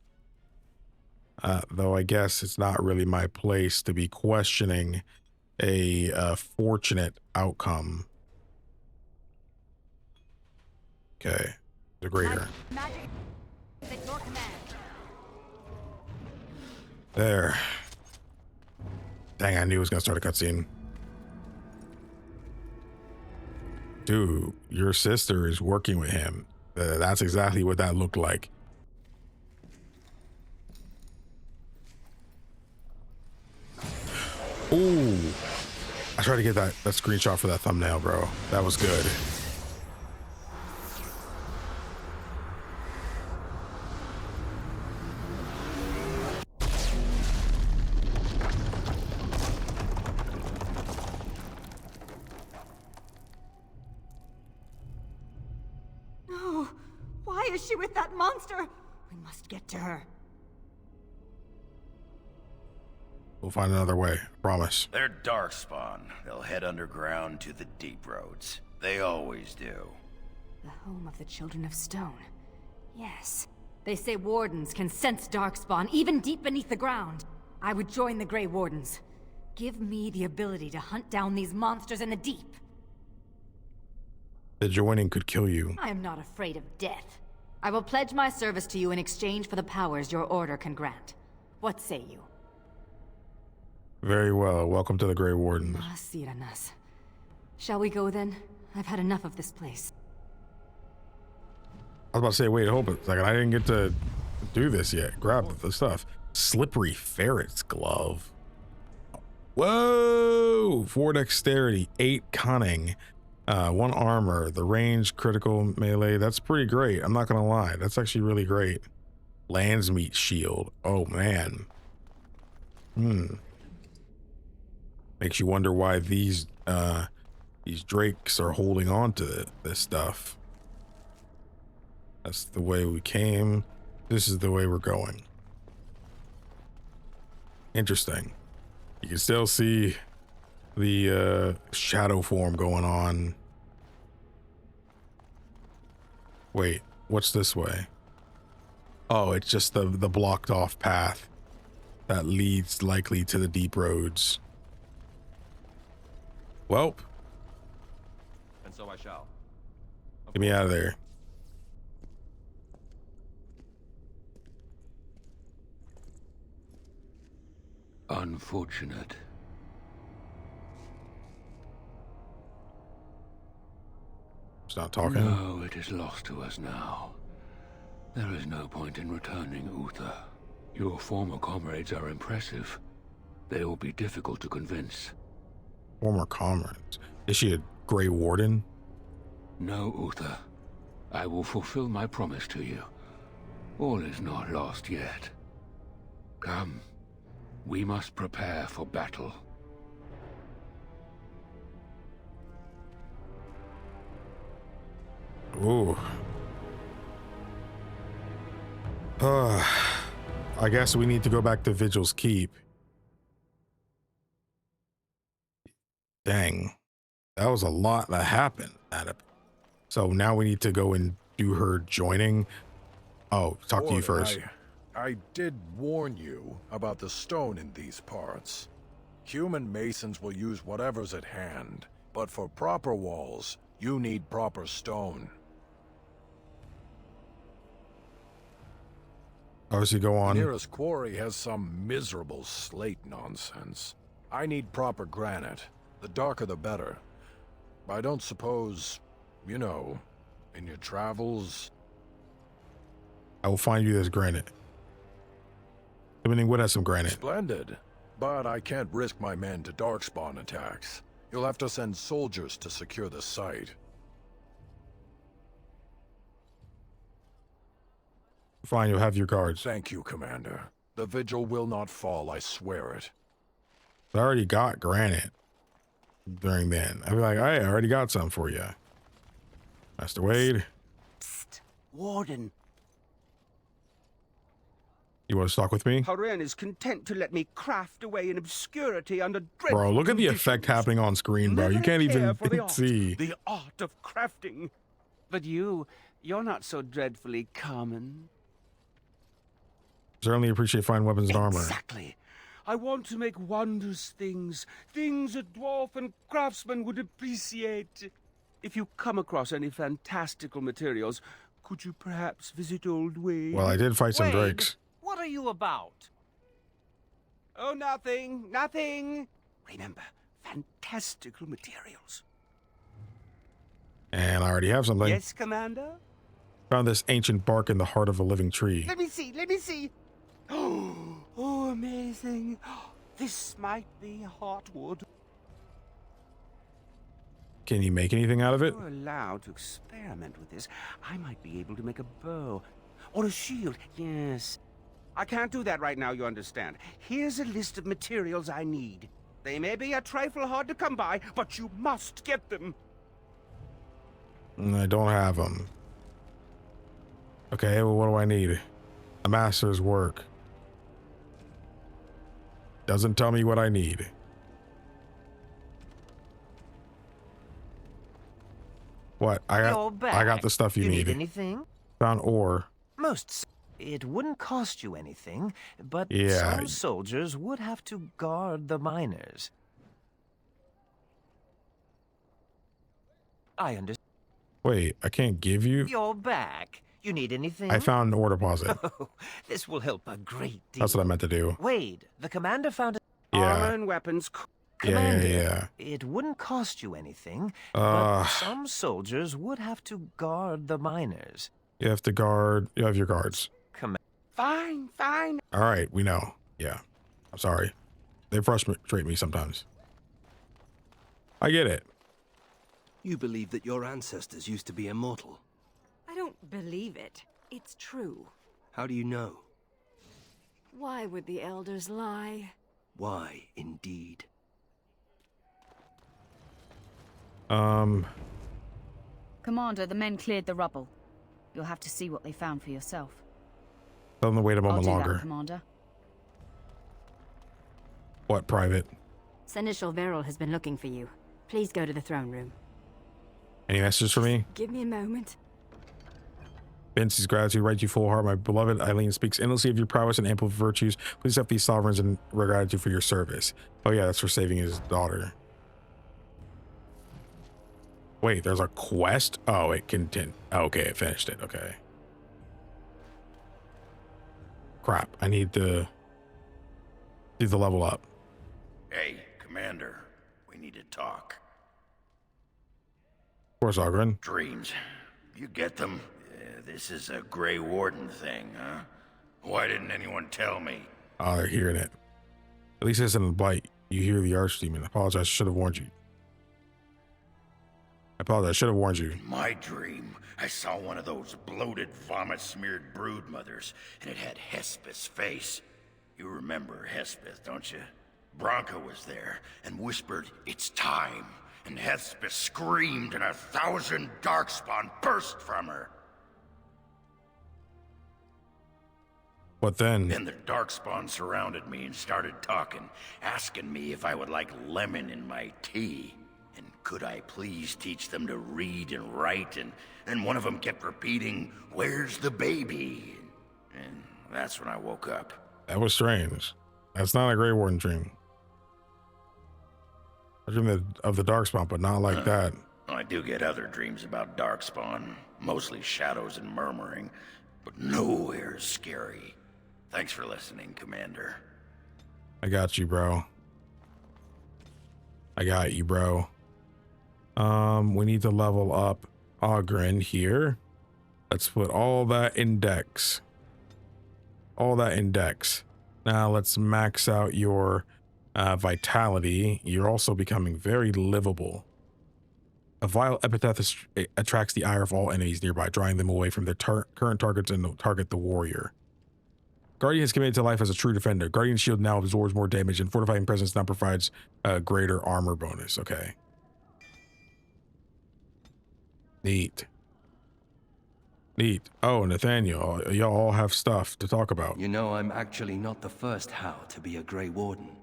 Though I guess it's not really my place to be questioning a fortunate outcome. Okay, the greater. There. Dang, I knew it was gonna start a cutscene. Dude, your sister is working with him. That's exactly what that looked like. Ooh. I tried to get that screenshot for that thumbnail, bro. That was good. No. Why is she with that monster? We must get to her. We'll find another way, I promise. They're Darkspawn. They'll head underground to the deep roads. They always do. The home of the Children of Stone. Yes. They say wardens can sense Darkspawn even deep beneath the ground. I would join the Grey Wardens. Give me the ability to hunt down these monsters in the deep. The joining could kill you. I am not afraid of death. I will pledge my service to you in exchange for the powers your order can grant. What say you? Very well. Welcome to the Grey Wardens. Siranas. Shall we go then? I've had enough of this place. I was about to say, wait, hold a second. I didn't get to do this yet. Grab the stuff. Slippery ferret's glove. Whoa! 4 dexterity, 8 cunning, 1 armor, the range, critical, melee. That's pretty great. I'm not gonna lie. That's actually really great. Landsmeat shield. Oh man. Makes you wonder why these drakes are holding on to this stuff. That's the way we came. This is the way we're going. Interesting. You can still see the shadow form going on. Wait, what's this way? Oh, it's just the blocked off path that leads likely to the deep roads. Welp. And so I shall. Get me out of there. not talking. No, it is lost to us now. There is no point in returning, Uther. Your former comrades are impressive. They will be difficult to convince. Former comrades. Is she a Grey Warden? No, Uther. I will fulfill my promise to you. All is not lost yet. Come. We must prepare for battle. Ooh. I guess we need to go back to Vigil's Keep. Dang. That was a lot that happened. So now we need to go and do her joining. Oh, talk to you first. I did warn you about the stone in these parts. Human masons will use whatever's at hand, but for proper walls, you need proper stone. Obviously, go on. The nearest quarry has some miserable slate nonsense. I need proper granite. The darker the better. I don't suppose, you know, in your travels... I will find you this granite. Wending would have some granite. Splendid. But I can't risk my men to Darkspawn attacks. You'll have to send soldiers to secure the site. Fine, you'll have your guards. Thank you, Commander. The Vigil will not fall, I swear it. I already got granite during then. I'd be like, hey, I already got some for you. Master Wade. Psst, Warden. You want to talk with me? Haren is content to let me craft away in obscurity under dreadful Bro, look at the conditions. effect happening on screen, bro. You Never can't a care even for the art, see. The art of crafting. But you're not so dreadfully common. Certainly appreciate fine weapons and armor. Exactly. I want to make wondrous things. Things a dwarf and craftsman would appreciate. If you come across any fantastical materials, could you perhaps visit old Wade? Well, I did fight some Wade, drakes. what are you about? Oh, nothing, nothing. Remember, fantastical materials. And I already have something. Yes, Commander? Found this ancient bark in the heart of a living tree. Let me see, let me see. Oh, amazing. This might be heartwood. Can you make anything out of it? If you're allowed to experiment with this, I might be able to make a bow. Or a shield, yes. I can't do that right now, you understand. Here's a list of materials I need. They may be a trifle hard to come by, but you must get them. I don't have them. Okay, well, what do I need? A master's work. Doesn't tell me what I need. What? I got the stuff you need. Anything? Found ore. It wouldn't cost you anything, but Yeah. some soldiers would have to guard the miners. I understand. Wait, I can't give you? You're back. You need anything? I found an ore deposit. Oh, this will help a great deal. That's what I meant to do. Wade, the commander found Yeah. Armor and weapons. Commander, it wouldn't cost you anything, but some soldiers would have to guard the miners. You have to guard. You have your guards. Fine, fine. All right, we know. Yeah. I'm sorry. They frustrate me sometimes. I get it. You believe that your ancestors used to be immortal. I don't believe it. It's true. How do you know? Why would the elders lie? Why, indeed? Commander, the men cleared the rubble. You'll have to see what they found for yourself. Tell them to wait a I'll moment do longer. that, Commander. What, private? Seneschal Veril has been looking for you. Please go to the throne room. Any messages for me? Give me a moment. Vincey's gratitude, right, you full heart, my beloved Eileen speaks endlessly of your prowess and ample virtues. Please have these sovereigns in gratitude for your service. Oh yeah, that's for saving his daughter. Wait, there's a quest? Oh, it continue. Oh, okay, it finished it. Okay. Crap, I need to do the level up. Hey, Commander, we need to talk. Of course, Ogren. Dreams. You get them? This is a Grey Warden thing, huh? Why didn't anyone tell me? Oh, they're hearing it. At least it's in the bite. You hear the Archdemon. I apologize. I should have warned you. I apologize. I should have warned you. In my dream, I saw one of those bloated, vomit-smeared brood mothers, and it had Hespeth's face. You remember Hespeth, don't you? Bronca was there and whispered, "It's time." And Hespeth screamed, and 1,000 Darkspawn burst from her. What then? Then the Darkspawn surrounded me and started talking, asking me if I would like lemon in my tea. And could I please teach them to read and write? And one of them kept repeating, "Where's the baby?" And that's when I woke up. That was strange. That's not a Grey Warden dream. I dream of the Darkspawn, but not like that. I do get other dreams about Darkspawn, mostly shadows and murmuring, but nowhere as scary. Thanks for listening, Commander. I got you, bro. I got you, bro. We need to level up Ogren here. Let's put all that in Dex. All that in Dex. Now let's max out your vitality. You're also becoming very livable. A vile epithet attracts the ire of all enemies nearby, drawing them away from their current targets and target the warrior. Guardian is committed to life as a true defender. Guardian's shield now absorbs more damage, and fortifying presence now provides a greater armor bonus. Okay. Neat. Neat. Oh, Nathaniel, y'all all have stuff to talk about. You know, I'm actually not the first How to be a Grey Warden.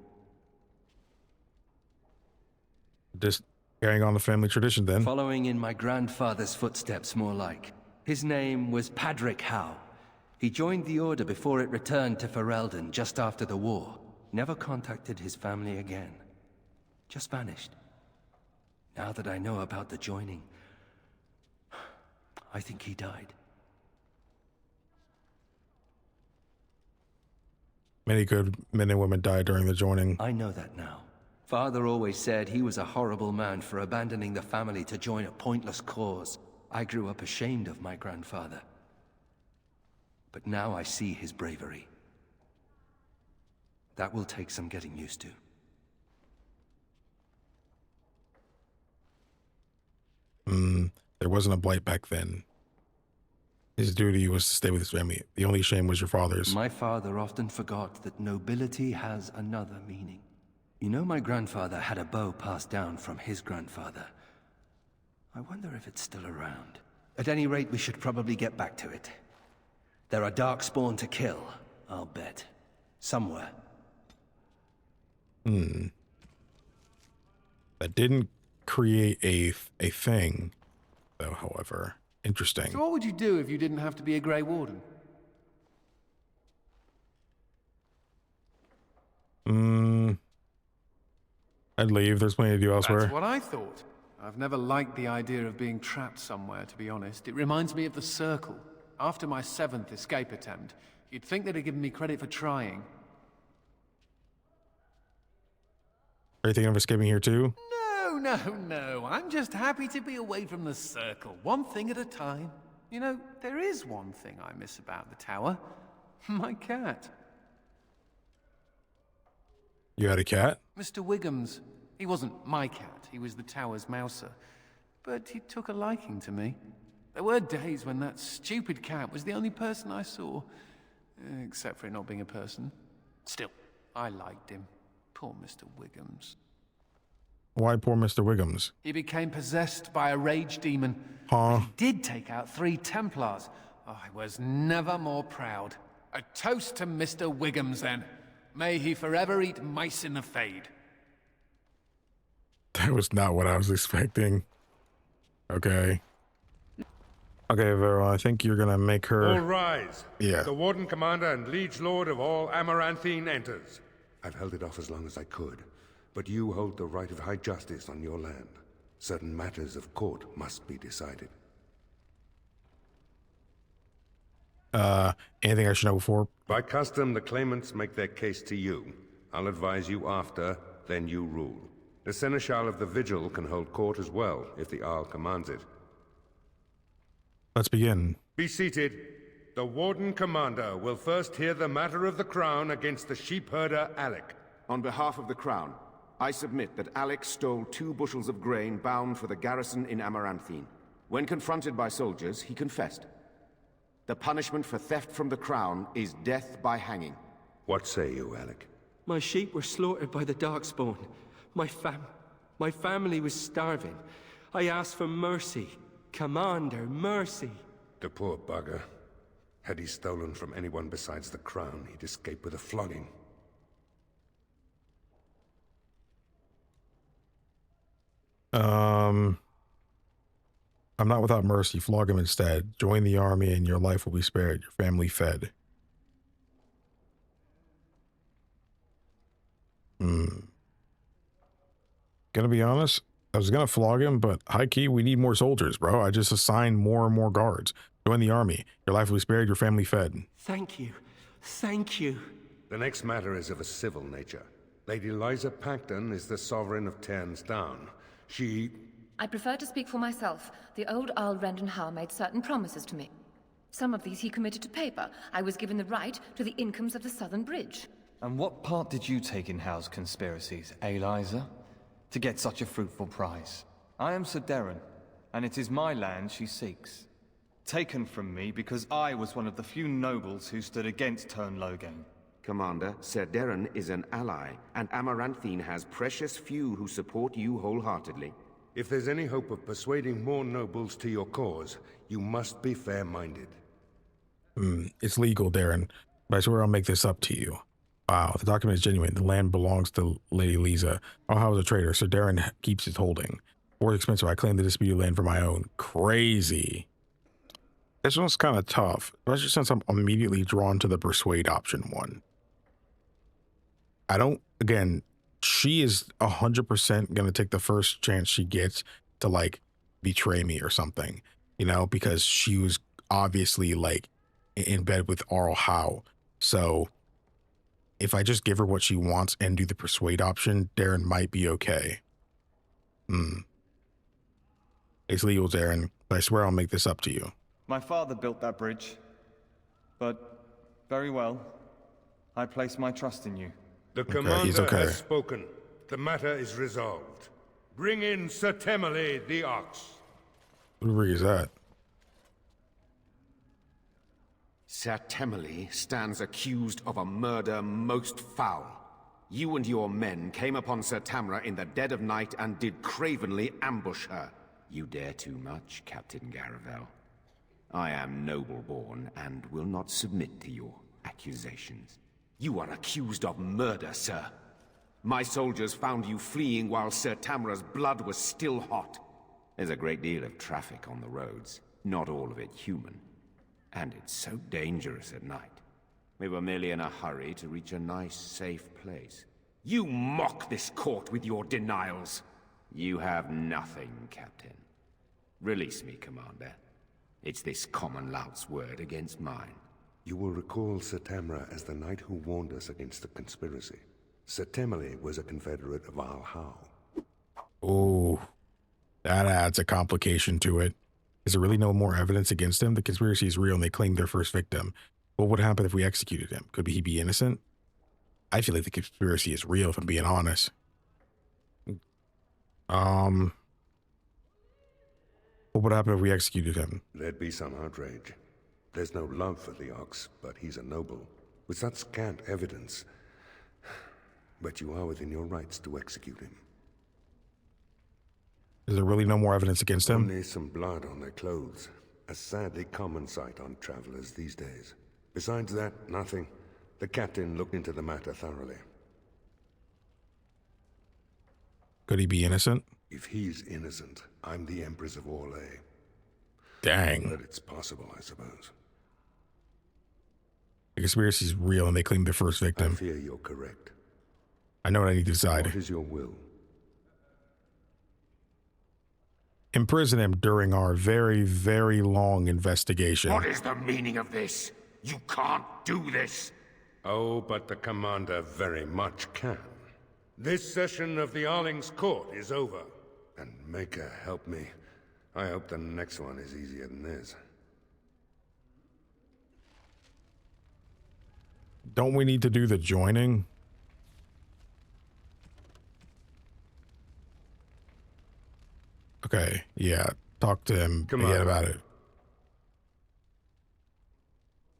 Just carrying on the family tradition then. Following in my grandfather's footsteps, more like. His name was Padric How. He joined the Order before it returned to Ferelden just after the war. Never contacted his family again. Just vanished. Now that I know about the joining, I think he died. Many good men and women died during the joining. I know that now. Father always said he was a horrible man for abandoning the family to join a pointless cause. I grew up ashamed of my grandfather. But now I see his bravery. That will take some getting used to. There wasn't a blight back then. His duty was to stay with his family. The only shame was your father's. My father often forgot that nobility has another meaning. You know, my grandfather had a bow passed down from his grandfather. I wonder if it's still around. At any rate, we should probably get back to it. There are Darkspawn to kill, I'll bet. Somewhere. That didn't create a thing, though, however. Interesting. So what would you do if you didn't have to be a Grey Warden? I'd leave. There's plenty to do elsewhere. That's what I thought. I've never liked the idea of being trapped somewhere, to be honest. It reminds me of the Circle. After my 7th escape attempt, you'd think they'd have given me credit for trying. Are you thinking of escaping here too? No. I'm just happy to be away from the Circle. One thing at a time. You know, there is one thing I miss about the tower. My cat. You had a cat? Mr. Wiggums. He wasn't my cat. He was the tower's mouser. But he took a liking to me. There were days when that stupid cat was the only person I saw. Except for it not being a person. Still, I liked him. Poor Mr. Wiggums. Why poor Mr. Wiggums? He became possessed by a rage demon. Huh? He did take out 3 Templars. Oh, I was never more proud. A toast to Mr. Wiggums, then. May he forever eat mice in the Fade. That was not what I was expecting. Okay. Okay, Vero, I think you're gonna make her... All rise. Yeah. The Warden Commander and Liege Lord of all Amaranthine enters. I've held it off as long as I could, but you hold the right of high justice on your land. Certain matters of court must be decided. Anything I should know before? By custom, the claimants make their case to you. I'll advise you after, then you rule. The Seneschal of the Vigil can hold court as well, if the Arl commands it. Let's begin. Be seated. The Warden Commander will first hear the matter of the Crown against the sheepherder Alec. On behalf of the Crown, I submit that Alec stole 2 bushels of grain bound for the garrison in Amaranthine. When confronted by soldiers, he confessed. The punishment for theft from the Crown is death by hanging. What say you, Alec? My sheep were slaughtered by the Darkspawn. My family was starving. I asked for mercy. Commander, mercy. The poor bugger. Had he stolen from anyone besides the Crown, he'd escape with a flogging. I'm not without mercy. Flog him instead. Join the army and your life will be spared, your family fed. Gonna be honest, I was gonna flog him, but high key, we need more soldiers, bro. I just assigned more and more guards. Join the army. Your life will be spared, your family fed. Thank you. Thank you. The next matter is of a civil nature. Lady Liza Pacton is the sovereign of Terns Down. I prefer to speak for myself. The old Earl Rendenhall made certain promises to me. Some of these he committed to paper. I was given the right to the incomes of the Southern Bridge. And what part did you take in Hal's conspiracies, Liza? To get such a fruitful prize? I am Sir Darren, and it is my land she seeks. Taken from me because I was one of the few nobles who stood against Tern Logain. Commander, Sir Darren is an ally, and Amaranthine has precious few who support you wholeheartedly. If there's any hope of persuading more nobles to your cause, you must be fair-minded. It's legal, Darren, but I swear I'll make this up to you. Wow, the document is genuine. The land belongs to Lady Liza. Oh, how is a traitor? Sir Darren keeps his holding. Or expensive, I claim the disputed land for my own. Crazy. This one's kind of tough, especially since I'm immediately drawn to the persuade option one. Again, she is 100% going to take the first chance she gets to, like, betray me or something, you know, because she was obviously, like, in bed with Arl Howe. So if I just give her what she wants and do the persuade option, Darren might be okay. It's legal, Darren, but I swear I'll make this up to you. My father built that bridge, but very well. I place my trust in you. The commander has spoken. The matter is resolved. Bring in Sir Temele the Ox. Who is that? Sir Temele stands accused of a murder most foul. You and your men came upon Sir Tamra in the dead of night and did cravenly ambush her. You dare too much, Captain Garavel. I am noble-born and will not submit to your accusations. You are accused of murder, sir. My soldiers found you fleeing while Sir Tamra's blood was still hot. There's a great deal of traffic on the roads, not all of it human. And it's so dangerous at night. We were merely in a hurry to reach a nice, safe place. You mock this court with your denials. You have nothing, Captain. Release me, Commander. It's this common lout's word against mine. You will recall Sir Tamra as the knight who warned us against the conspiracy. Sir Temele was a confederate of Arl Howe. Oh, that adds a complication to it. Is there really no more evidence against him? The conspiracy is real and they claimed their first victim. What would happen if we executed him? Could he be innocent? I feel like the conspiracy is real, if I'm being honest. What would happen if we executed him? There'd be some outrage. There's no love for the Ox, but he's a noble. With such scant evidence. But you are within your rights to execute him. Is there really no more evidence against him? Only some blood on their clothes. A sadly common sight on travelers these days. Besides that, nothing. The captain looked into the matter thoroughly. Could he be innocent? If he's innocent, I'm the Empress of Orlais. Dang. But it's possible, I suppose. The conspiracy is real and they claim their first victim. I fear you're correct. I know what I need to decide. What is your will? Imprison him during our very, very long investigation. What is the meaning of this? You can't do this! Oh, but the commander very much can. This session of the Arling's Court is over. And Maker help me. I hope the next one is easier than this. Don't we need to do the joining? Okay, yeah. Talk to him again about it.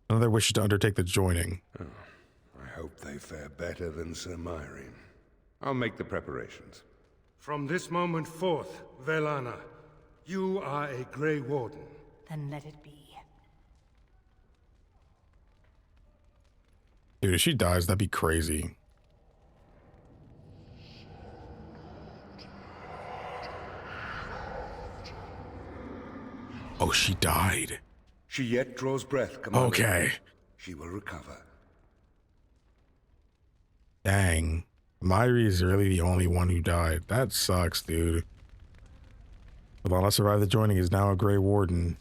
Another wishes to undertake the joining. Oh, I hope they fare better than Sir Myrene. I'll make the preparations. From this moment forth, Velana, you are a Grey Warden. Then let it be. Dude, if she dies, that'd be crazy. Oh, she died. She yet draws breath, Commander. Okay. She will recover. Dang. Myri is really the only one who died. That sucks, dude. Velana survived the joining, is now a Grey Warden.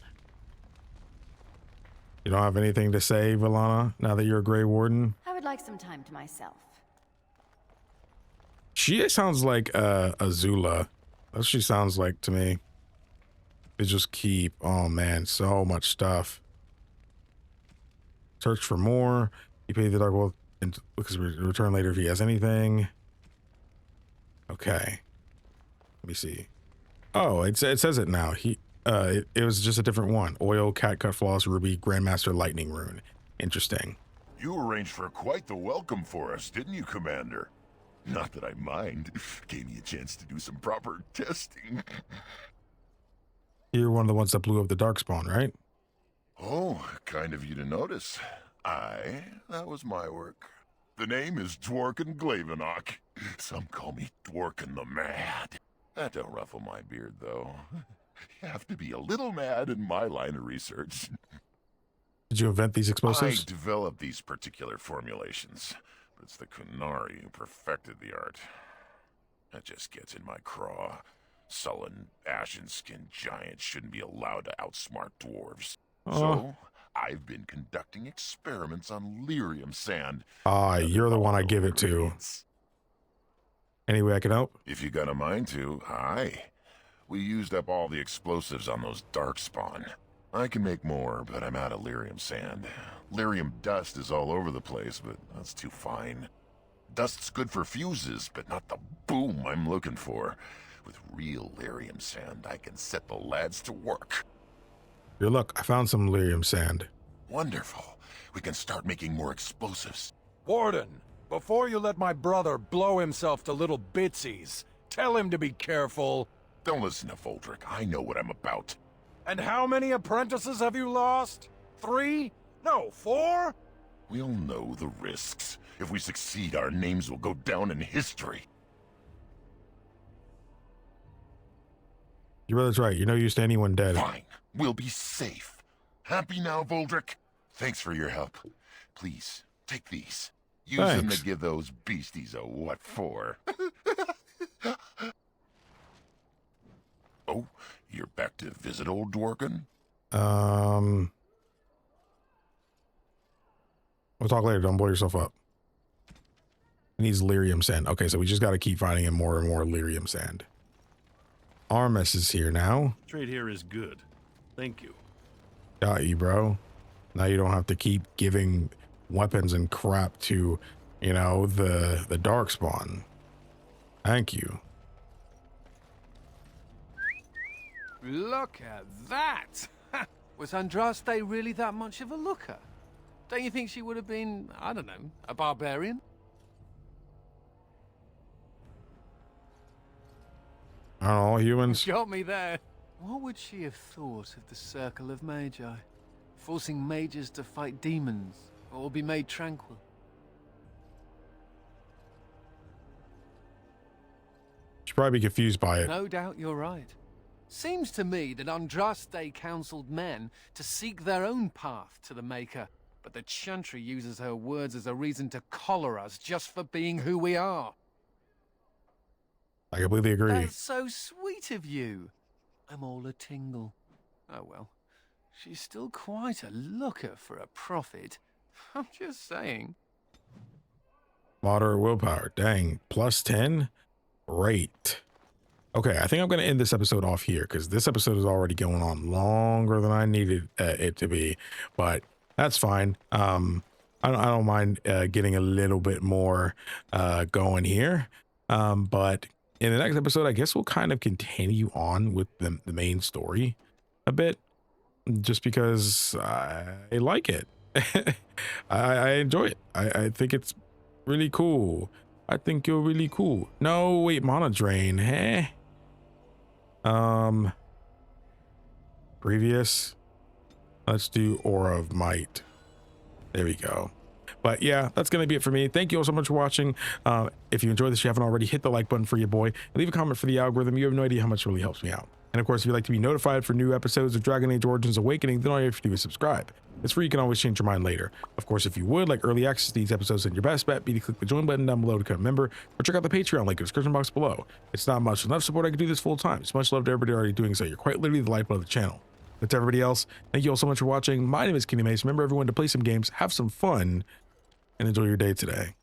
You don't have anything to say, Velana, now that you're a Grey Warden? I would like some time to myself. She sounds like Azula. That's what she sounds like to me. Vigil's Keep. Oh man, so much stuff. Search for more. You pay the Dark Wolf and return later if he has anything. Okay. Let me see. Oh, it says it now. It was just a different one. Oil, cat cut floss, ruby, grandmaster lightning rune. Interesting. You arranged for quite the welcome for us, didn't you, Commander? Not that I mind. Gave me a chance to do some proper testing. You're one of the ones that blew up the Darkspawn, right? Oh, kind of you to notice. That was my work. The name is Dworkin Glavenok. Some call me Dworkin the Mad. That don't ruffle my beard, though. You have to be a little mad in my line of research. Did you invent these explosives? I developed these particular formulations, but it's the Kunari who perfected the art. That just gets in my craw. Sullen, ashen-skinned giants shouldn't be allowed to outsmart dwarves. So, I've been conducting experiments on lyrium sand. You're the one I give it to. Any way I can help? If you got a mind to, aye. We used up all the explosives on those Darkspawn. I can make more, but I'm out of lyrium sand. Lyrium dust is all over the place, but that's too fine. Dust's good for fuses, but not the boom I'm looking for. With real lyrium sand, I can set the lads to work. Your luck, I found some lyrium sand. Wonderful. We can start making more explosives. Warden, before you let my brother blow himself to little bitsies, tell him to be careful. Don't listen to Voldrick. I know what I'm about. And how many apprentices have you lost? 3? No, 4? We'll know the risks. If we succeed, our names will go down in history. Your brother's right. You're no use to anyone dead. Fine. We'll be safe. Happy now, Voldrick? Thanks for your help. Please, take these. Use them to give those beasties a what for. Oh, you're back to visit old Dworkin? We'll talk later. Don't blow yourself up. He needs lyrium sand. Okay, so we just got to keep finding him more and more lyrium sand. Armus is here now. Trade here is good. Thank you. Got you, bro. Now you don't have to keep giving weapons and crap to, you know, the Darkspawn. Thank you. Look at that! Was Andraste really that much of a looker? Don't you think she would have been, I don't know, a barbarian? I don't know, humans. Got me there. What would she have thought of the Circle of Magi? Forcing mages to fight demons, or be made tranquil? She'd probably be confused by it. No doubt you're right. Seems to me that Andraste counseled men to seek their own path to the Maker, but the Chantry uses her words as a reason to collar us just for being who we are. I completely agree. That's so sweet of you. I'm all a tingle. Oh well. She's still quite a looker for a prophet. I'm just saying. Moderate willpower. Dang. Plus 10. Great. Okay, I think I'm going to end this episode off here because this episode is already going on longer than I needed it to be, but that's fine. I don't mind getting a little bit more going here, but in the next episode, I guess we'll kind of continue on with the main story a bit, just because I like it. I enjoy it. I think it's really cool. I think you're really cool. No, wait, mana drain, huh? Previous. Let's do Aura of Might. There we go. But yeah, that's going to be it for me. Thank you all so much for watching. If you enjoyed this, you haven't already, hit the like button for your boy. And leave a comment for the algorithm. You have no idea how much it really helps me out. And of course, if you'd like to be notified for new episodes of Dragon Age Origins Awakening, then all you have to do is subscribe. It's free, you can always change your mind later. Of course, if you would like early access to these episodes, then your best bet be to click the join button down below to become a member, or check out the Patreon link in the description box below. It's not much enough support, I can do this full time. It's much love to everybody already doing so. You're quite literally the lifeblood of the channel. But to everybody else, thank you all so much for watching. My name is KingdomAce. Remember everyone to play some games, have some fun, and enjoy your day today.